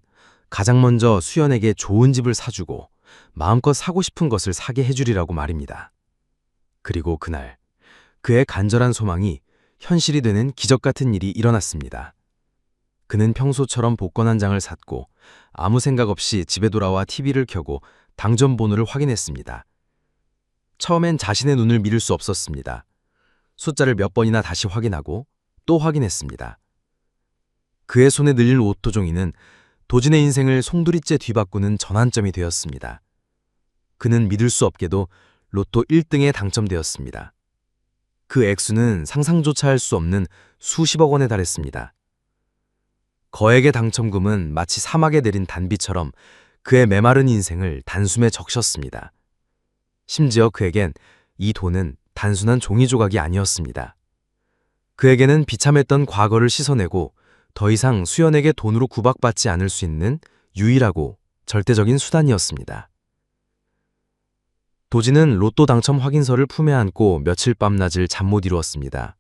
가장 먼저 수연에게 좋은 집을 사주고 마음껏 사고 싶은 것을 사게 해주리라고 말입니다. 그리고 그날 그의 간절한 소망이 현실이 되는 기적 같은 일이 일어났습니다. 그는 평소처럼 복권 한 장을 샀고 아무 생각 없이 집에 돌아와 TV를 켜고 당첨 번호를 확인했습니다. 처음엔 자신의 눈을 믿을 수 없었습니다. 숫자를 몇 번이나 다시 확인하고 또 확인했습니다. 그의 손에 늘린 로또 종이는 도진의 인생을 송두리째 뒤바꾸는 전환점이 되었습니다. 그는 믿을 수 없게도 로또 1등에 당첨되었습니다. 그 액수는 상상조차 할 수 없는 수십억 원에 달했습니다. 거액의 당첨금은 마치 사막에 내린 단비처럼 그의 메마른 인생을 단숨에 적셨습니다. 심지어 그에겐 이 돈은 단순한 종이 조각이 아니었습니다. 그에게는 비참했던 과거를 씻어내고 더 이상 수연에게 돈으로 구박받지 않을 수 있는 유일하고 절대적인 수단이었습니다. 도진은 로또 당첨 확인서를 품에 안고 며칠 밤낮을 잠 못 이루었습니다.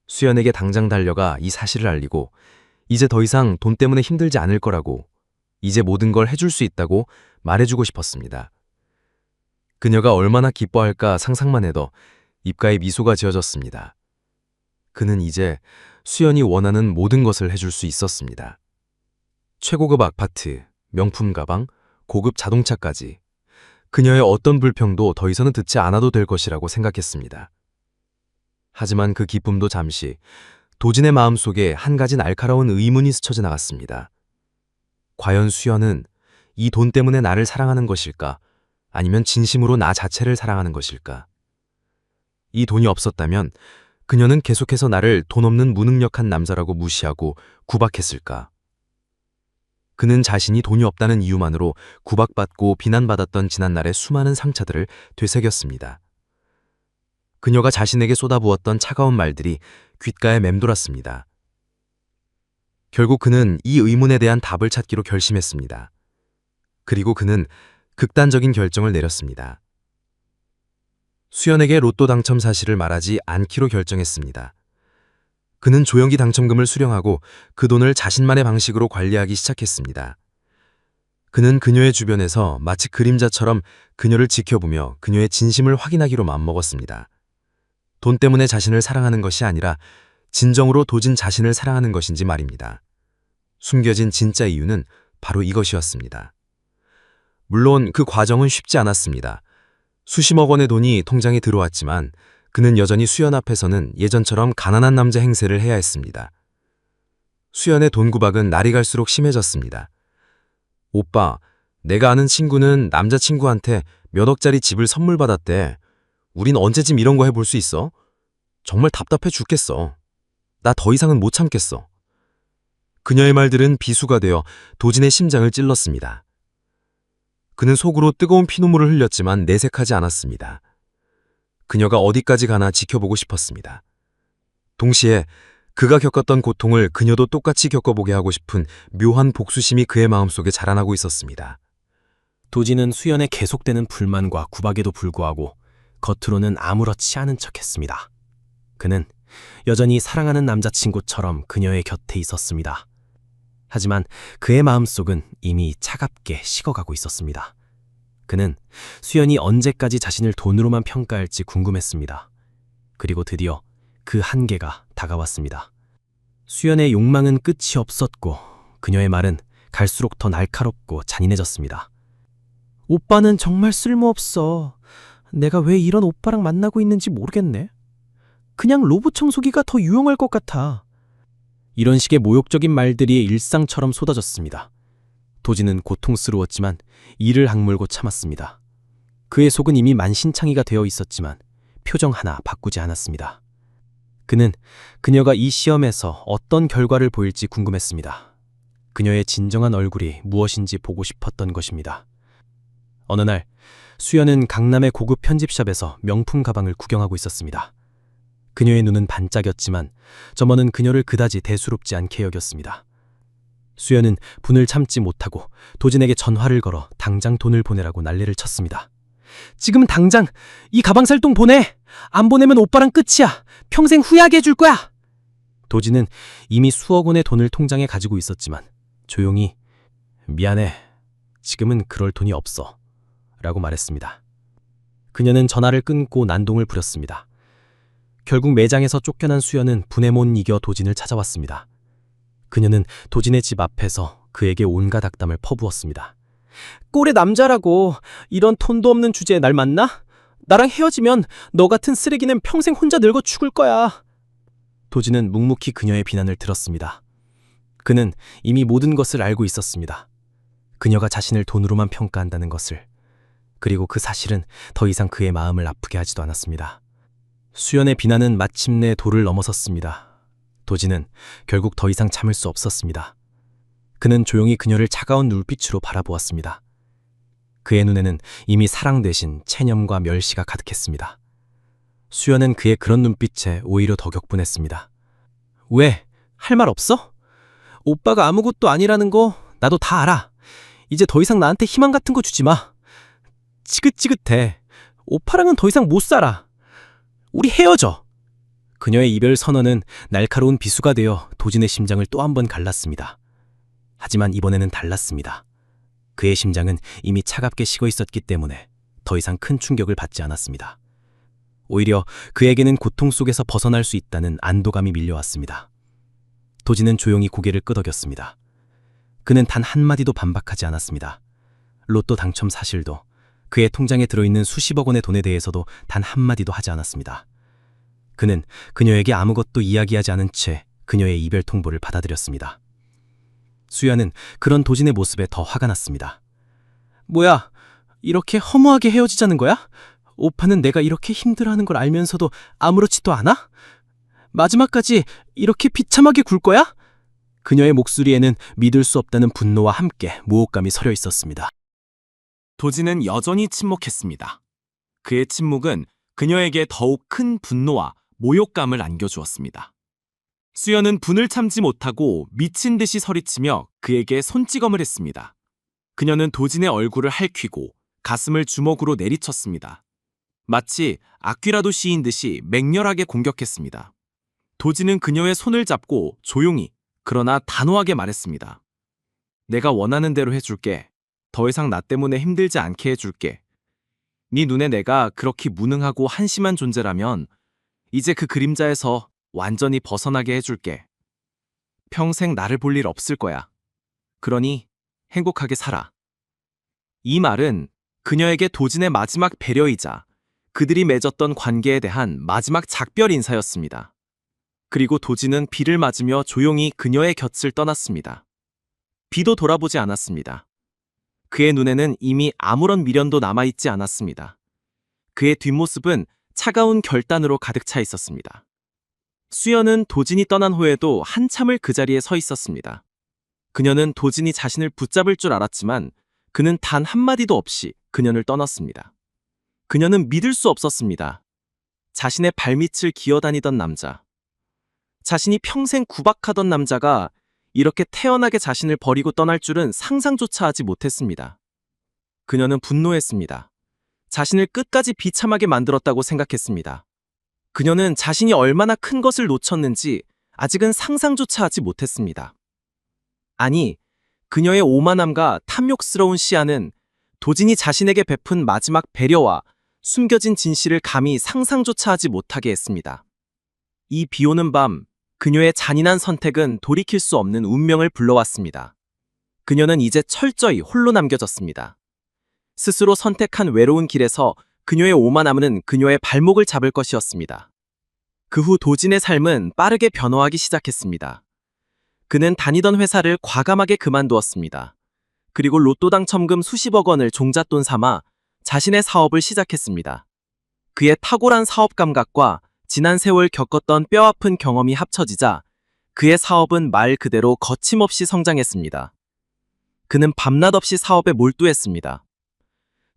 수연에게 당장 달려가 이 사실을 알리고 이제 더 이상 돈 때문에 힘들지 않을 거라고, 이제 모든 걸 해줄 수 있다고 말해주고 싶었습니다. 그녀가 얼마나 기뻐할까 상상만 해도 입가에 미소가 지어졌습니다. 그는 이제 수연이 원하는 모든 것을 해줄 수 있었습니다. 최고급 아파트, 명품 가방, 고급 자동차까지 그녀의 어떤 불평도 더 이상은 듣지 않아도 될 것이라고 생각했습니다. 하지만 그 기쁨도 잠시 도진의 마음속에 한 가지 날카로운 의문이 스쳐 지나갔습니다. 과연 수연은 이 돈 때문에 나를 사랑하는 것일까? 아니면 진심으로 나 자체를 사랑하는 것일까? 이 돈이 없었다면 그녀는 계속해서 나를 돈 없는 무능력한 남자라고 무시하고 구박했을까? 그는 자신이 돈이 없다는 이유만으로 구박받고 비난받았던 지난날의 수많은 상처들을 되새겼습니다. 그녀가 자신에게 쏟아부었던 차가운 말들이 귓가에 맴돌았습니다. 결국 그는 이 의문에 대한 답을 찾기로 결심했습니다. 그리고 그는 극단적인 결정을 내렸습니다. 수연에게 로또 당첨 사실을 말하지 않기로 결정했습니다. 그는 조용히 당첨금을 수령하고 그 돈을 자신만의 방식으로 관리하기 시작했습니다. 그는 그녀의 주변에서 마치 그림자처럼 그녀를 지켜보며 그녀의 진심을 확인하기로 마음먹었습니다. 돈 때문에 자신을 사랑하는 것이 아니라 진정으로 도진 자신을 사랑하는 것인지 말입니다. 숨겨진 진짜 이유는 바로 이것이었습니다. 물론 그 과정은 쉽지 않았습니다. 수십억 원의 돈이 통장에 들어왔지만 그는 여전히 수연 앞에서는 예전처럼 가난한 남자 행세를 해야 했습니다. 수연의 돈 구박은 날이 갈수록 심해졌습니다. 오빠, 내가 아는 친구는 남자친구한테 몇 억짜리 집을 선물 받았대. 우린 언제쯤 이런 거 해볼 수 있어? 정말 답답해 죽겠어. 나 더 이상은 못 참겠어. 그녀의 말들은 비수가 되어 도진의 심장을 찔렀습니다. 그는 속으로 뜨거운 피눈물을 흘렸지만 내색하지 않았습니다. 그녀가 어디까지 가나 지켜보고 싶었습니다. 동시에 그가 겪었던 고통을 그녀도 똑같이 겪어보게 하고 싶은 묘한 복수심이 그의 마음속에 자라나고 있었습니다. 도진은 수연의 계속되는 불만과 구박에도 불구하고 겉으로는 아무렇지 않은 척했습니다. 그는 여전히 사랑하는 남자친구처럼 그녀의 곁에 있었습니다. 하지만 그의 마음속은 이미 차갑게 식어가고 있었습니다. 그는 수연이 언제까지 자신을 돈으로만 평가할지 궁금했습니다. 그리고 드디어 그 한계가 다가왔습니다. 수연의 욕망은 끝이 없었고 그녀의 말은 갈수록 더 날카롭고 잔인해졌습니다. 오빠는 정말 쓸모없어. 내가 왜 이런 오빠랑 만나고 있는지 모르겠네. 그냥 로봇 청소기가 더 유용할 것 같아. 이런 식의 모욕적인 말들이 일상처럼 쏟아졌습니다. 도지는 고통스러웠지만 이를 악물고 참았습니다. 그의 속은 이미 만신창이가 되어 있었지만 표정 하나 바꾸지 않았습니다. 그는 그녀가 이 시험에서 어떤 결과를 보일지 궁금했습니다. 그녀의 진정한 얼굴이 무엇인지 보고 싶었던 것입니다. 어느 날 수연은 강남의 고급 편집샵에서 명품 가방을 구경하고 있었습니다. 그녀의 눈은 반짝였지만 점원은 그녀를 그다지 대수롭지 않게 여겼습니다. 수연은 분을 참지 못하고 도진에게 전화를 걸어 당장 돈을 보내라고 난리를 쳤습니다. 지금 당장 이 가방 살 돈 보내! 안 보내면 오빠랑 끝이야! 평생 후회하게 해줄 거야! 도진은 이미 수억 원의 돈을 통장에 가지고 있었지만 조용히 미안해. 지금은 그럴 돈이 없어. 라고 말했습니다. 그녀는 전화를 끊고 난동을 부렸습니다. 결국 매장에서 쫓겨난 수연은 분에 못 이겨 도진을 찾아왔습니다. 그녀는 도진의 집 앞에서 그에게 온갖 악담을 퍼부었습니다. 꼴의 남자라고 이런 돈도 없는 주제에 날 만나? 나랑 헤어지면 너 같은 쓰레기는 평생 혼자 늙어 죽을 거야. 도진은 묵묵히 그녀의 비난을 들었습니다. 그는 이미 모든 것을 알고 있었습니다. 그녀가 자신을 돈으로만 평가한다는 것을. 그리고 그 사실은 더 이상 그의 마음을 아프게 하지도 않았습니다. 수연의 비난은 마침내 도를 넘어섰습니다. 도진은 결국 더 이상 참을 수 없었습니다. 그는 조용히 그녀를 차가운 눈빛으로 바라보았습니다. 그의 눈에는 이미 사랑 대신 체념과 멸시가 가득했습니다. 수연은 그의 그런 눈빛에 오히려 더 격분했습니다. 왜? 할 말 없어? 오빠가 아무것도 아니라는 거 나도 다 알아. 이제 더 이상 나한테 희망 같은 거 주지 마. 지긋지긋해. 오빠랑은 더 이상 못 살아. 우리 헤어져. 그녀의 이별 선언은 날카로운 비수가 되어 도진의 심장을 또 한 번 갈랐습니다. 하지만 이번에는 달랐습니다. 그의 심장은 이미 차갑게 식어 있었기 때문에 더 이상 큰 충격을 받지 않았습니다. 오히려 그에게는 고통 속에서 벗어날 수 있다는 안도감이 밀려왔습니다. 도진은 조용히 고개를 끄덕였습니다. 그는 단 한마디도 반박하지 않았습니다. 로또 당첨 사실도 그의 통장에 들어있는 수십억 원의 돈에 대해서도 단 한마디도 하지 않았습니다. 그는 그녀에게 아무것도 이야기하지 않은 채 그녀의 이별 통보를 받아들였습니다. 수연은 그런 도진의 모습에 더 화가 났습니다. 뭐야, 이렇게 허무하게 헤어지자는 거야? 오빠는 내가 이렇게 힘들어하는 걸 알면서도 아무렇지도 않아? 마지막까지 이렇게 비참하게 굴 거야? 그녀의 목소리에는 믿을 수 없다는 분노와 함께 모욕감이 서려 있었습니다. 도진은 여전히 침묵했습니다. 그의 침묵은 그녀에게 더욱 큰 분노와 모욕감을 안겨주었습니다. 수연은 분을 참지 못하고 미친 듯이 소리치며 그에게 손찌검을 했습니다. 그녀는 도진의 얼굴을 핥히고 가슴을 주먹으로 내리쳤습니다. 마치 악귀라도 씌인 듯이 맹렬하게 공격했습니다. 도진은 그녀의 손을 잡고 조용히 그러나 단호하게 말했습니다. 내가 원하는 대로 해줄게. 더 이상 나 때문에 힘들지 않게 해줄게. 네 눈에 내가 그렇게 무능하고 한심한 존재라면 이제 그 그림자에서 완전히 벗어나게 해줄게. 평생 나를 볼 일 없을 거야. 그러니 행복하게 살아. 이 말은 그녀에게 도진의 마지막 배려이자 그들이 맺었던 관계에 대한 마지막 작별 인사였습니다. 그리고 도진은 비를 맞으며 조용히 그녀의 곁을 떠났습니다. 비도 돌아보지 않았습니다. 그의 눈에는 이미 아무런 미련도 남아있지 않았습니다. 그의 뒷모습은 차가운 결단으로 가득 차 있었습니다. 수연은 도진이 떠난 후에도 한참을 그 자리에 서 있었습니다. 그녀는 도진이 자신을 붙잡을 줄 알았지만 그는 단 한마디도 없이 그녀를 떠났습니다. 그녀는 믿을 수 없었습니다. 자신의 발밑을 기어다니던 남자, 자신이 평생 구박하던 남자가 이렇게 태연하게 자신을 버리고 떠날 줄은 상상조차 하지 못했습니다. 그녀는 분노했습니다. 자신을 끝까지 비참하게 만들었다고 생각했습니다. 그녀는 자신이 얼마나 큰 것을 놓쳤는지 아직은 상상조차 하지 못했습니다. 아니, 그녀의 오만함과 탐욕스러운 시야는 도진이 자신에게 베푼 마지막 배려와 숨겨진 진실을 감히 상상조차 하지 못하게 했습니다. 이 비오는 밤, 그녀의 잔인한 선택은 돌이킬 수 없는 운명을 불러왔습니다. 그녀는 이제 철저히 홀로 남겨졌습니다. 스스로 선택한 외로운 길에서 그녀의 오만함은 그녀의 발목을 잡을 것이었습니다. 그 후 도진의 삶은 빠르게 변화하기 시작했습니다. 그는 다니던 회사를 과감하게 그만두었습니다. 그리고 로또 당첨금 수십억 원을 종잣돈 삼아 자신의 사업을 시작했습니다. 그의 탁월한 사업 감각과 지난 세월 겪었던 뼈아픈 경험이 합쳐지자 그의 사업은 말 그대로 거침없이 성장했습니다. 그는 밤낮 없이 사업에 몰두했습니다.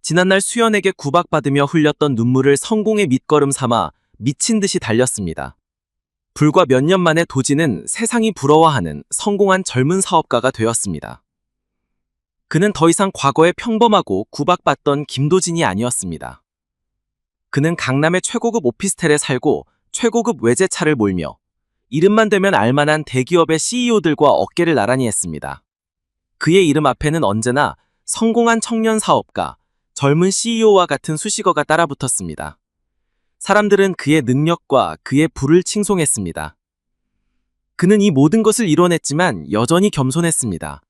지난날 수연에게 구박받으며 흘렸던 눈물을 성공의 밑거름 삼아 미친 듯이 달렸습니다. 불과 몇 년 만에 도진은 세상이 부러워하는 성공한 젊은 사업가가 되었습니다. 그는 더 이상 과거에 평범하고 구박받던 김도진이 아니었습니다. 그는 강남의 최고급 오피스텔에 살고 최고급 외제차를 몰며 이름만 대면 알만한 대기업의 CEO들과 어깨를 나란히 했습니다. 그의 이름 앞에는 언제나 성공한 청년 사업가, 젊은 CEO와 같은 수식어가 따라붙었습니다. 사람들은 그의 능력과 그의 부를 칭송했습니다. 그는 이 모든 것을 이뤄냈지만 여전히 겸손했습니다.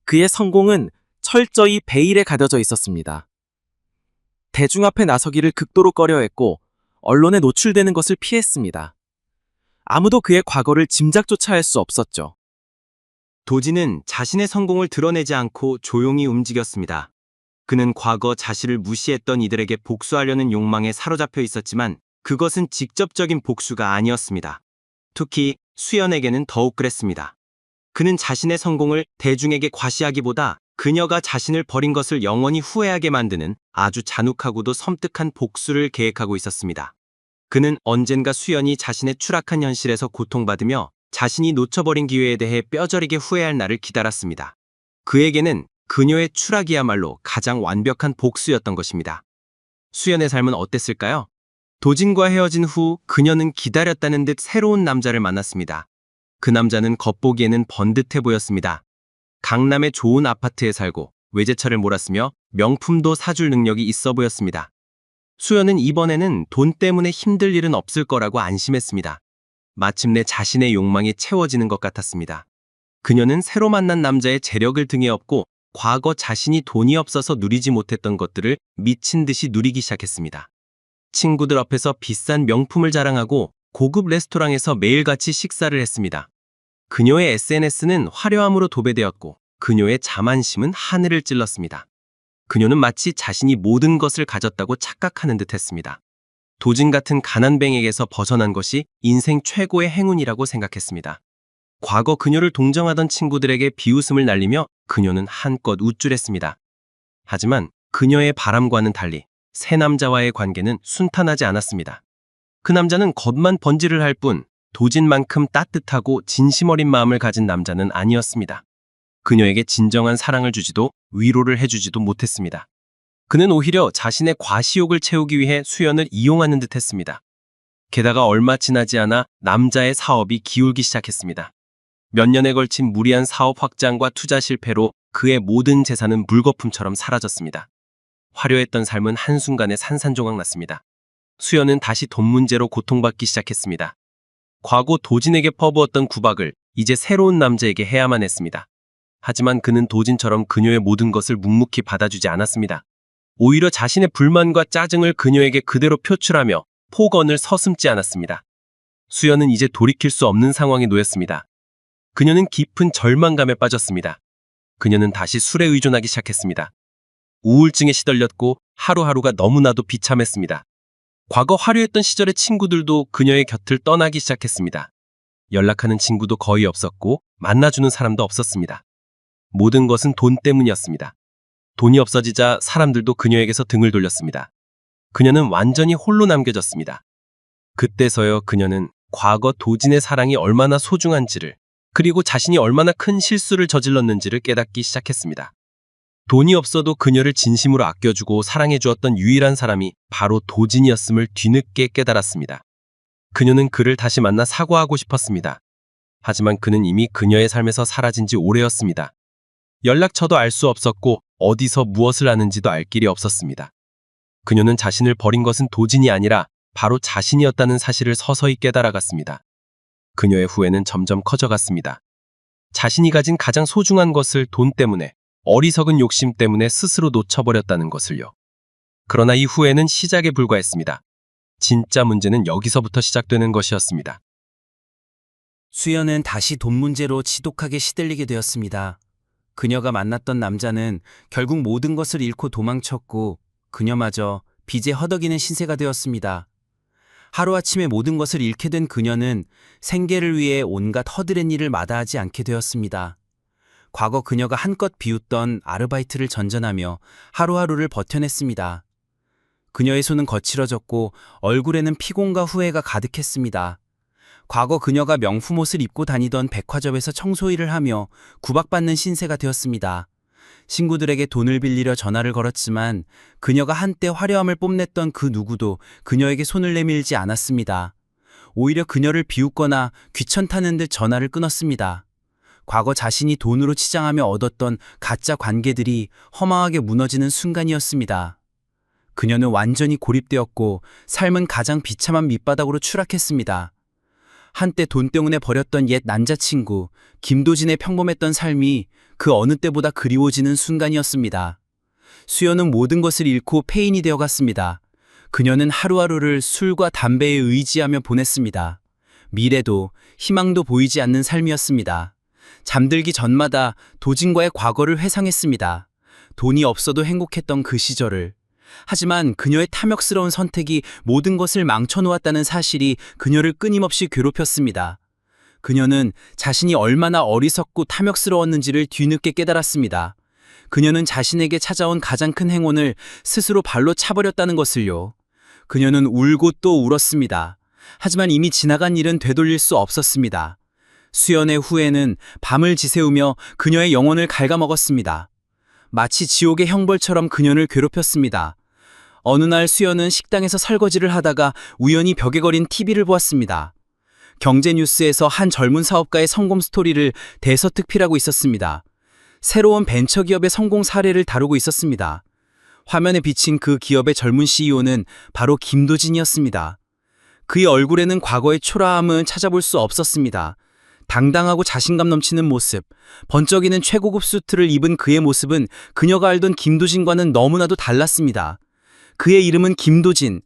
그의 성공은 철저히 베일에 가려져 있었습니다. 대중 앞에 나서기를 극도로 꺼려했고 언론에 노출되는 것을 피했습니다. 아무도 그의 과거를 짐작조차 할 수 없었죠. 도진은 자신의 성공을 드러내지 않고 조용히 움직였습니다. 그는 과거 자신을 무시했던 이들에게 복수하려는 욕망에 사로잡혀 있었지만 그것은 직접적인 복수가 아니었습니다. 특히 수연에게는 더욱 그랬습니다. 그는 자신의 성공을 대중에게 과시하기보다 그녀가 자신을 버린 것을 영원히 후회하게 만드는 아주 잔혹하고도 섬뜩한 복수를 계획하고 있었습니다. 그는 언젠가 수연이 자신의 추락한 현실에서 고통받으며 자신이 놓쳐버린 기회에 대해 뼈저리게 후회할 날을 기다렸습니다. 그에게는 그녀의 추락이야말로 가장 완벽한 복수였던 것입니다. 수연의 삶은 어땠을까요? 도진과 헤어진 후 그녀는 기다렸다는 듯 새로운 남자를 만났습니다. 그 남자는 겉보기에는 번듯해 보였습니다. 강남의 좋은 아파트에 살고 외제차를 몰았으며 명품도 사줄 능력이 있어 보였습니다. 수연은 이번에는 돈 때문에 힘들 일은 없을 거라고 안심했습니다. 마침내 자신의 욕망이 채워지는 것 같았습니다. 그녀는 새로 만난 남자의 재력을 등에 업고 과거 자신이 돈이 없어서 누리지 못했던 것들을 미친 듯이 누리기 시작했습니다. 친구들 앞에서 비싼 명품을 자랑하고 고급 레스토랑에서 매일같이 식사를 했습니다. 그녀의 SNS는 화려함으로 도배되었고 그녀의 자만심은 하늘을 찔렀습니다. 그녀는 마치 자신이 모든 것을 가졌다고 착각하는 듯 했습니다. 도진 같은 가난뱅에게서 벗어난 것이 인생 최고의 행운이라고 생각했습니다. 과거 그녀를 동정하던 친구들에게 비웃음을 날리며 그녀는 한껏 우쭐했습니다. 하지만 그녀의 바람과는 달리 새 남자와의 관계는 순탄하지 않았습니다. 그 남자는 겉만 번지를 할 뿐 도진만큼 따뜻하고 진심 어린 마음을 가진 남자는 아니었습니다. 그녀에게 진정한 사랑을 주지도 위로를 해주지도 못했습니다. 그는 오히려 자신의 과시욕을 채우기 위해 수연을 이용하는 듯 했습니다. 게다가 얼마 지나지 않아 남자의 사업이 기울기 시작했습니다. 몇 년에 걸친 무리한 사업 확장과 투자 실패로 그의 모든 재산은 물거품처럼 사라졌습니다. 화려했던 삶은 한순간에 산산조각 났습니다. 수연은 다시 돈 문제로 고통받기 시작했습니다. 과거 도진에게 퍼부었던 구박을 이제 새로운 남자에게 해야만 했습니다. 하지만 그는 도진처럼 그녀의 모든 것을 묵묵히 받아주지 않았습니다. 오히려 자신의 불만과 짜증을 그녀에게 그대로 표출하며 폭언을 서슴지 않았습니다. 수연은 이제 돌이킬 수 없는 상황에 놓였습니다. 그녀는 깊은 절망감에 빠졌습니다. 그녀는 다시 술에 의존하기 시작했습니다. 우울증에 시달렸고 하루하루가 너무나도 비참했습니다. 과거 화려했던 시절의 친구들도 그녀의 곁을 떠나기 시작했습니다. 연락하는 친구도 거의 없었고 만나주는 사람도 없었습니다. 모든 것은 돈 때문이었습니다. 돈이 없어지자 사람들도 그녀에게서 등을 돌렸습니다. 그녀는 완전히 홀로 남겨졌습니다. 그때서야 그녀는 과거 도진의 사랑이 얼마나 소중한지를 그리고 자신이 얼마나 큰 실수를 저질렀는지를 깨닫기 시작했습니다. 돈이 없어도 그녀를 진심으로 아껴주고 사랑해주었던 유일한 사람이 바로 도진이었음을 뒤늦게 깨달았습니다. 그녀는 그를 다시 만나 사과하고 싶었습니다. 하지만 그는 이미 그녀의 삶에서 사라진 지 오래였습니다. 연락처도 알 수 없었고 어디서 무엇을 하는지도 알 길이 없었습니다. 그녀는 자신을 버린 것은 도진이 아니라 바로 자신이었다는 사실을 서서히 깨달아갔습니다. 그녀의 후회는 점점 커져갔습니다. 자신이 가진 가장 소중한 것을 돈 때문에, 어리석은 욕심 때문에 스스로 놓쳐버렸다는 것을요. 그러나 이 후회는 시작에 불과했습니다. 진짜 문제는 여기서부터 시작되는 것이었습니다. 수연은 다시 돈 문제로 지독하게 시들리게 되었습니다. 그녀가 만났던 남자는 결국 모든 것을 잃고 도망쳤고 그녀마저 빚에 허덕이는 신세가 되었습니다. 하루아침에 모든 것을 잃게 된 그녀는 생계를 위해 온갖 허드렛 일을 마다하지 않게 되었습니다. 과거 그녀가 한껏 비웃던 아르바이트를 전전하며 하루하루를 버텨냈습니다. 그녀의 손은 거칠어졌고 얼굴에는 피곤과 후회가 가득했습니다. 과거 그녀가 명품 옷을 입고 다니던 백화점에서 청소일을 하며 구박받는 신세가 되었습니다. 친구들에게 돈을 빌리려 전화를 걸었지만 그녀가 한때 화려함을 뽐냈던 그 누구도 그녀에게 손을 내밀지 않았습니다. 오히려 그녀를 비웃거나 귀찮다는 듯 전화를 끊었습니다. 과거 자신이 돈으로 치장하며 얻었던 가짜 관계들이 허망하게 무너지는 순간이었습니다. 그녀는 완전히 고립되었고 삶은 가장 비참한 밑바닥으로 추락했습니다. 한때 돈 때문에 버렸던 옛 남자친구 김도진의 평범했던 삶이 그 어느 때보다 그리워지는 순간이었습니다. 수연은 모든 것을 잃고 폐인이 되어갔습니다. 그녀는 하루하루를 술과 담배에 의지하며 보냈습니다. 미래도 희망도 보이지 않는 삶이었습니다. 잠들기 전마다 도진과의 과거를 회상했습니다. 돈이 없어도 행복했던 그 시절을. 하지만 그녀의 탐욕스러운 선택이 모든 것을 망쳐놓았다는 사실이 그녀를 끊임없이 괴롭혔습니다. 그녀는 자신이 얼마나 어리석고 탐욕스러웠는지를 뒤늦게 깨달았습니다. 그녀는 자신에게 찾아온 가장 큰 행운을 스스로 발로 차버렸다는 것을요. 그녀는 울고 또 울었습니다. 하지만 이미 지나간 일은 되돌릴 수 없었습니다. 수연의 후회는 밤을 지새우며 그녀의 영혼을 갉아먹었습니다. 마치 지옥의 형벌처럼 그녀를 괴롭혔습니다. 어느 날 수연은 식당에서 설거지를 하다가 우연히 벽에 걸린 TV를 보았습니다. 경제뉴스에서 한 젊은 사업가의 성공 스토리를 대서특필하고 있었습니다. 새로운 벤처기업의 성공 사례를 다루고 있었습니다. 화면에 비친 그 기업의 젊은 CEO는 바로 김도진이었습니다. 그의 얼굴에는 과거의 초라함은 찾아볼 수 없었습니다. 당당하고 자신감 넘치는 모습, 번쩍이는 최고급 수트를 입은 그의 모습은 그녀가 알던 김도진과는 너무나도 달랐습니다. 그의 이름은 김도진.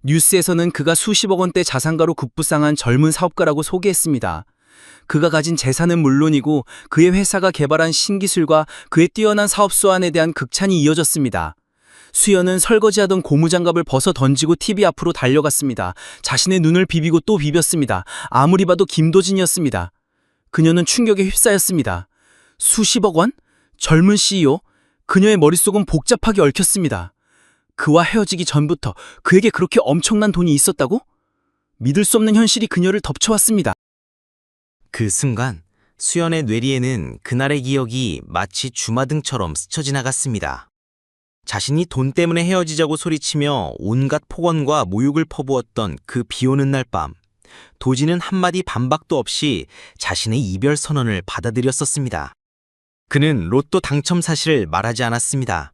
뉴스에서는 그가 수십억 원대 자산가로 급부상한 젊은 사업가라고 소개했습니다. 그가 가진 재산은 물론이고 그의 회사가 개발한 신기술과 그의 뛰어난 사업 수완에 대한 극찬이 이어졌습니다. 수연은 설거지하던 고무장갑을 벗어 던지고 TV 앞으로 달려갔습니다. 자신의 눈을 비비고 또 비볐습니다. 아무리 봐도 김도진이었습니다. 그녀는 충격에 휩싸였습니다. 수십억 원? 젊은 CEO? 그녀의 머릿속은 복잡하게 얽혔습니다. 그와 헤어지기 전부터 그에게 그렇게 엄청난 돈이 있었다고? 믿을 수 없는 현실이 그녀를 덮쳐왔습니다. 그 순간 수연의 뇌리에는 그날의 기억이 마치 주마등처럼 스쳐 지나갔습니다. 자신이 돈 때문에 헤어지자고 소리치며 온갖 폭언과 모욕을 퍼부었던 그 비오는 날 밤, 도진은 한마디 반박도 없이 자신의 이별 선언을 받아들였었습니다. 그는 로또 당첨 사실을 말하지 않았습니다.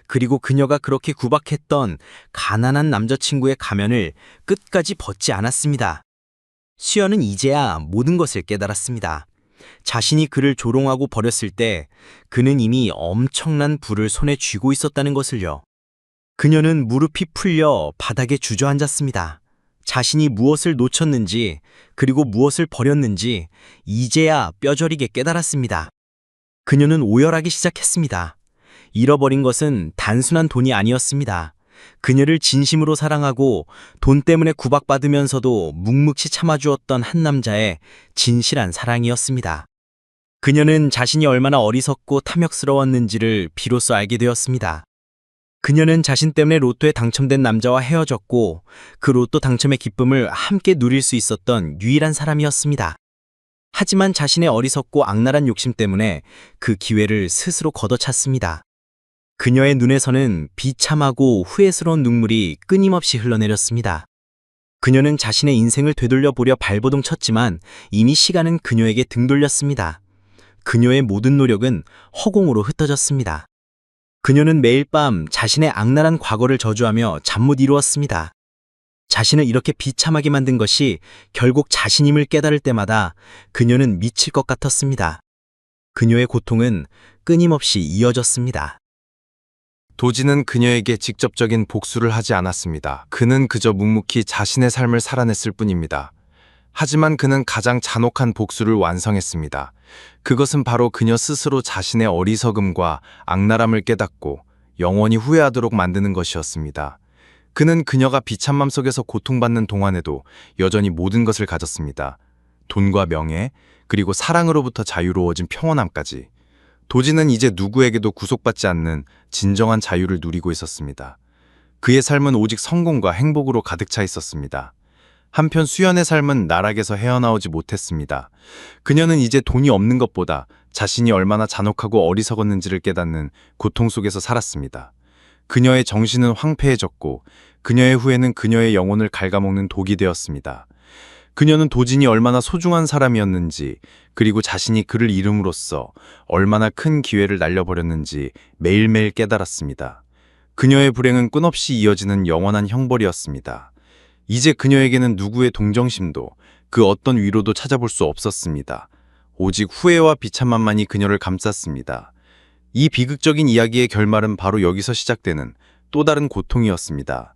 그리고 그녀가 그렇게 구박했던 가난한 남자친구의 가면을 끝까지 벗지 않았습니다. 수연은 이제야 모든 것을 깨달았습니다. 자신이 그를 조롱하고 버렸을 때 그는 이미 엄청난 부를 손에 쥐고 있었다는 것을요. 그녀는 무릎이 풀려 바닥에 주저앉았습니다. 자신이 무엇을 놓쳤는지 그리고 무엇을 버렸는지 이제야 뼈저리게 깨달았습니다. 그녀는 오열하기 시작했습니다. 잃어버린 것은 단순한 돈이 아니었습니다. 그녀를 진심으로 사랑하고 돈 때문에 구박받으면서도 묵묵히 참아주었던 한 남자의 진실한 사랑이었습니다. 그녀는 자신이 얼마나 어리석고 탐욕스러웠는지를 비로소 알게 되었습니다. 그녀는 자신 때문에 로또에 당첨된 남자와 헤어졌고 그 로또 당첨의 기쁨을 함께 누릴 수 있었던 유일한 사람이었습니다. 하지만 자신의 어리석고 악랄한 욕심 때문에 그 기회를 스스로 걷어찼습니다. 그녀의 눈에서는 비참하고 후회스러운 눈물이 끊임없이 흘러내렸습니다. 그녀는 자신의 인생을 되돌려보려 발버둥 쳤지만 이미 시간은 그녀에게 등 돌렸습니다. 그녀의 모든 노력은 허공으로 흩어졌습니다. 그녀는 매일 밤 자신의 악랄한 과거를 저주하며 잠 못 이루었습니다. 자신을 이렇게 비참하게 만든 것이 결국 자신임을 깨달을 때마다 그녀는 미칠 것 같았습니다. 그녀의 고통은 끊임없이 이어졌습니다. 도지는 그녀에게 직접적인 복수를 하지 않았습니다. 그는 그저 묵묵히 자신의 삶을 살아냈을 뿐입니다. 하지만 그는 가장 잔혹한 복수를 완성했습니다. 그것은 바로 그녀 스스로 자신의 어리석음과 악랄함을 깨닫고 영원히 후회하도록 만드는 것이었습니다. 그는 그녀가 비참함 속에서 고통받는 동안에도 여전히 모든 것을 가졌습니다. 돈과 명예, 그리고 사랑으로부터 자유로워진 평온함까지. 도지는 이제 누구에게도 구속받지 않는 진정한 자유를 누리고 있었습니다. 그의 삶은 오직 성공과 행복으로 가득 차 있었습니다. 한편 수연의 삶은 나락에서 헤어나오지 못했습니다. 그녀는 이제 돈이 없는 것보다 자신이 얼마나 잔혹하고 어리석었는지를 깨닫는 고통 속에서 살았습니다. 그녀의 정신은 황폐해졌고 그녀의 후회는 그녀의 영혼을 갉아먹는 독이 되었습니다. 그녀는 도진이 얼마나 소중한 사람이었는지, 그리고 자신이 그를 잃음으로써 얼마나 큰 기회를 날려버렸는지 매일매일 깨달았습니다. 그녀의 불행은 끊없이 이어지는 영원한 형벌이었습니다. 이제 그녀에게는 누구의 동정심도, 그 어떤 위로도 찾아볼 수 없었습니다. 오직 후회와 비참함만이 그녀를 감쌌습니다. 이 비극적인 이야기의 결말은 바로 여기서 시작되는 또 다른 고통이었습니다.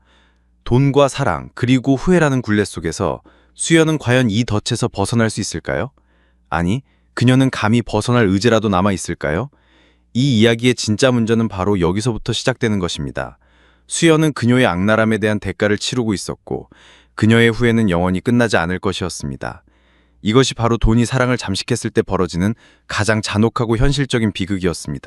돈과 사랑, 그리고 후회라는 굴레 속에서 수연은 과연 이 덫에서 벗어날 수 있을까요? 아니, 그녀는 감히 벗어날 의지라도 남아 있을까요? 이 이야기의 진짜 문제는 바로 여기서부터 시작되는 것입니다. 수연은 그녀의 악랄함에 대한 대가를 치르고 있었고 그녀의 후회는 영원히 끝나지 않을 것이었습니다. 이것이 바로 돈이 사랑을 잠식했을 때 벌어지는 가장 잔혹하고 현실적인 비극이었습니다.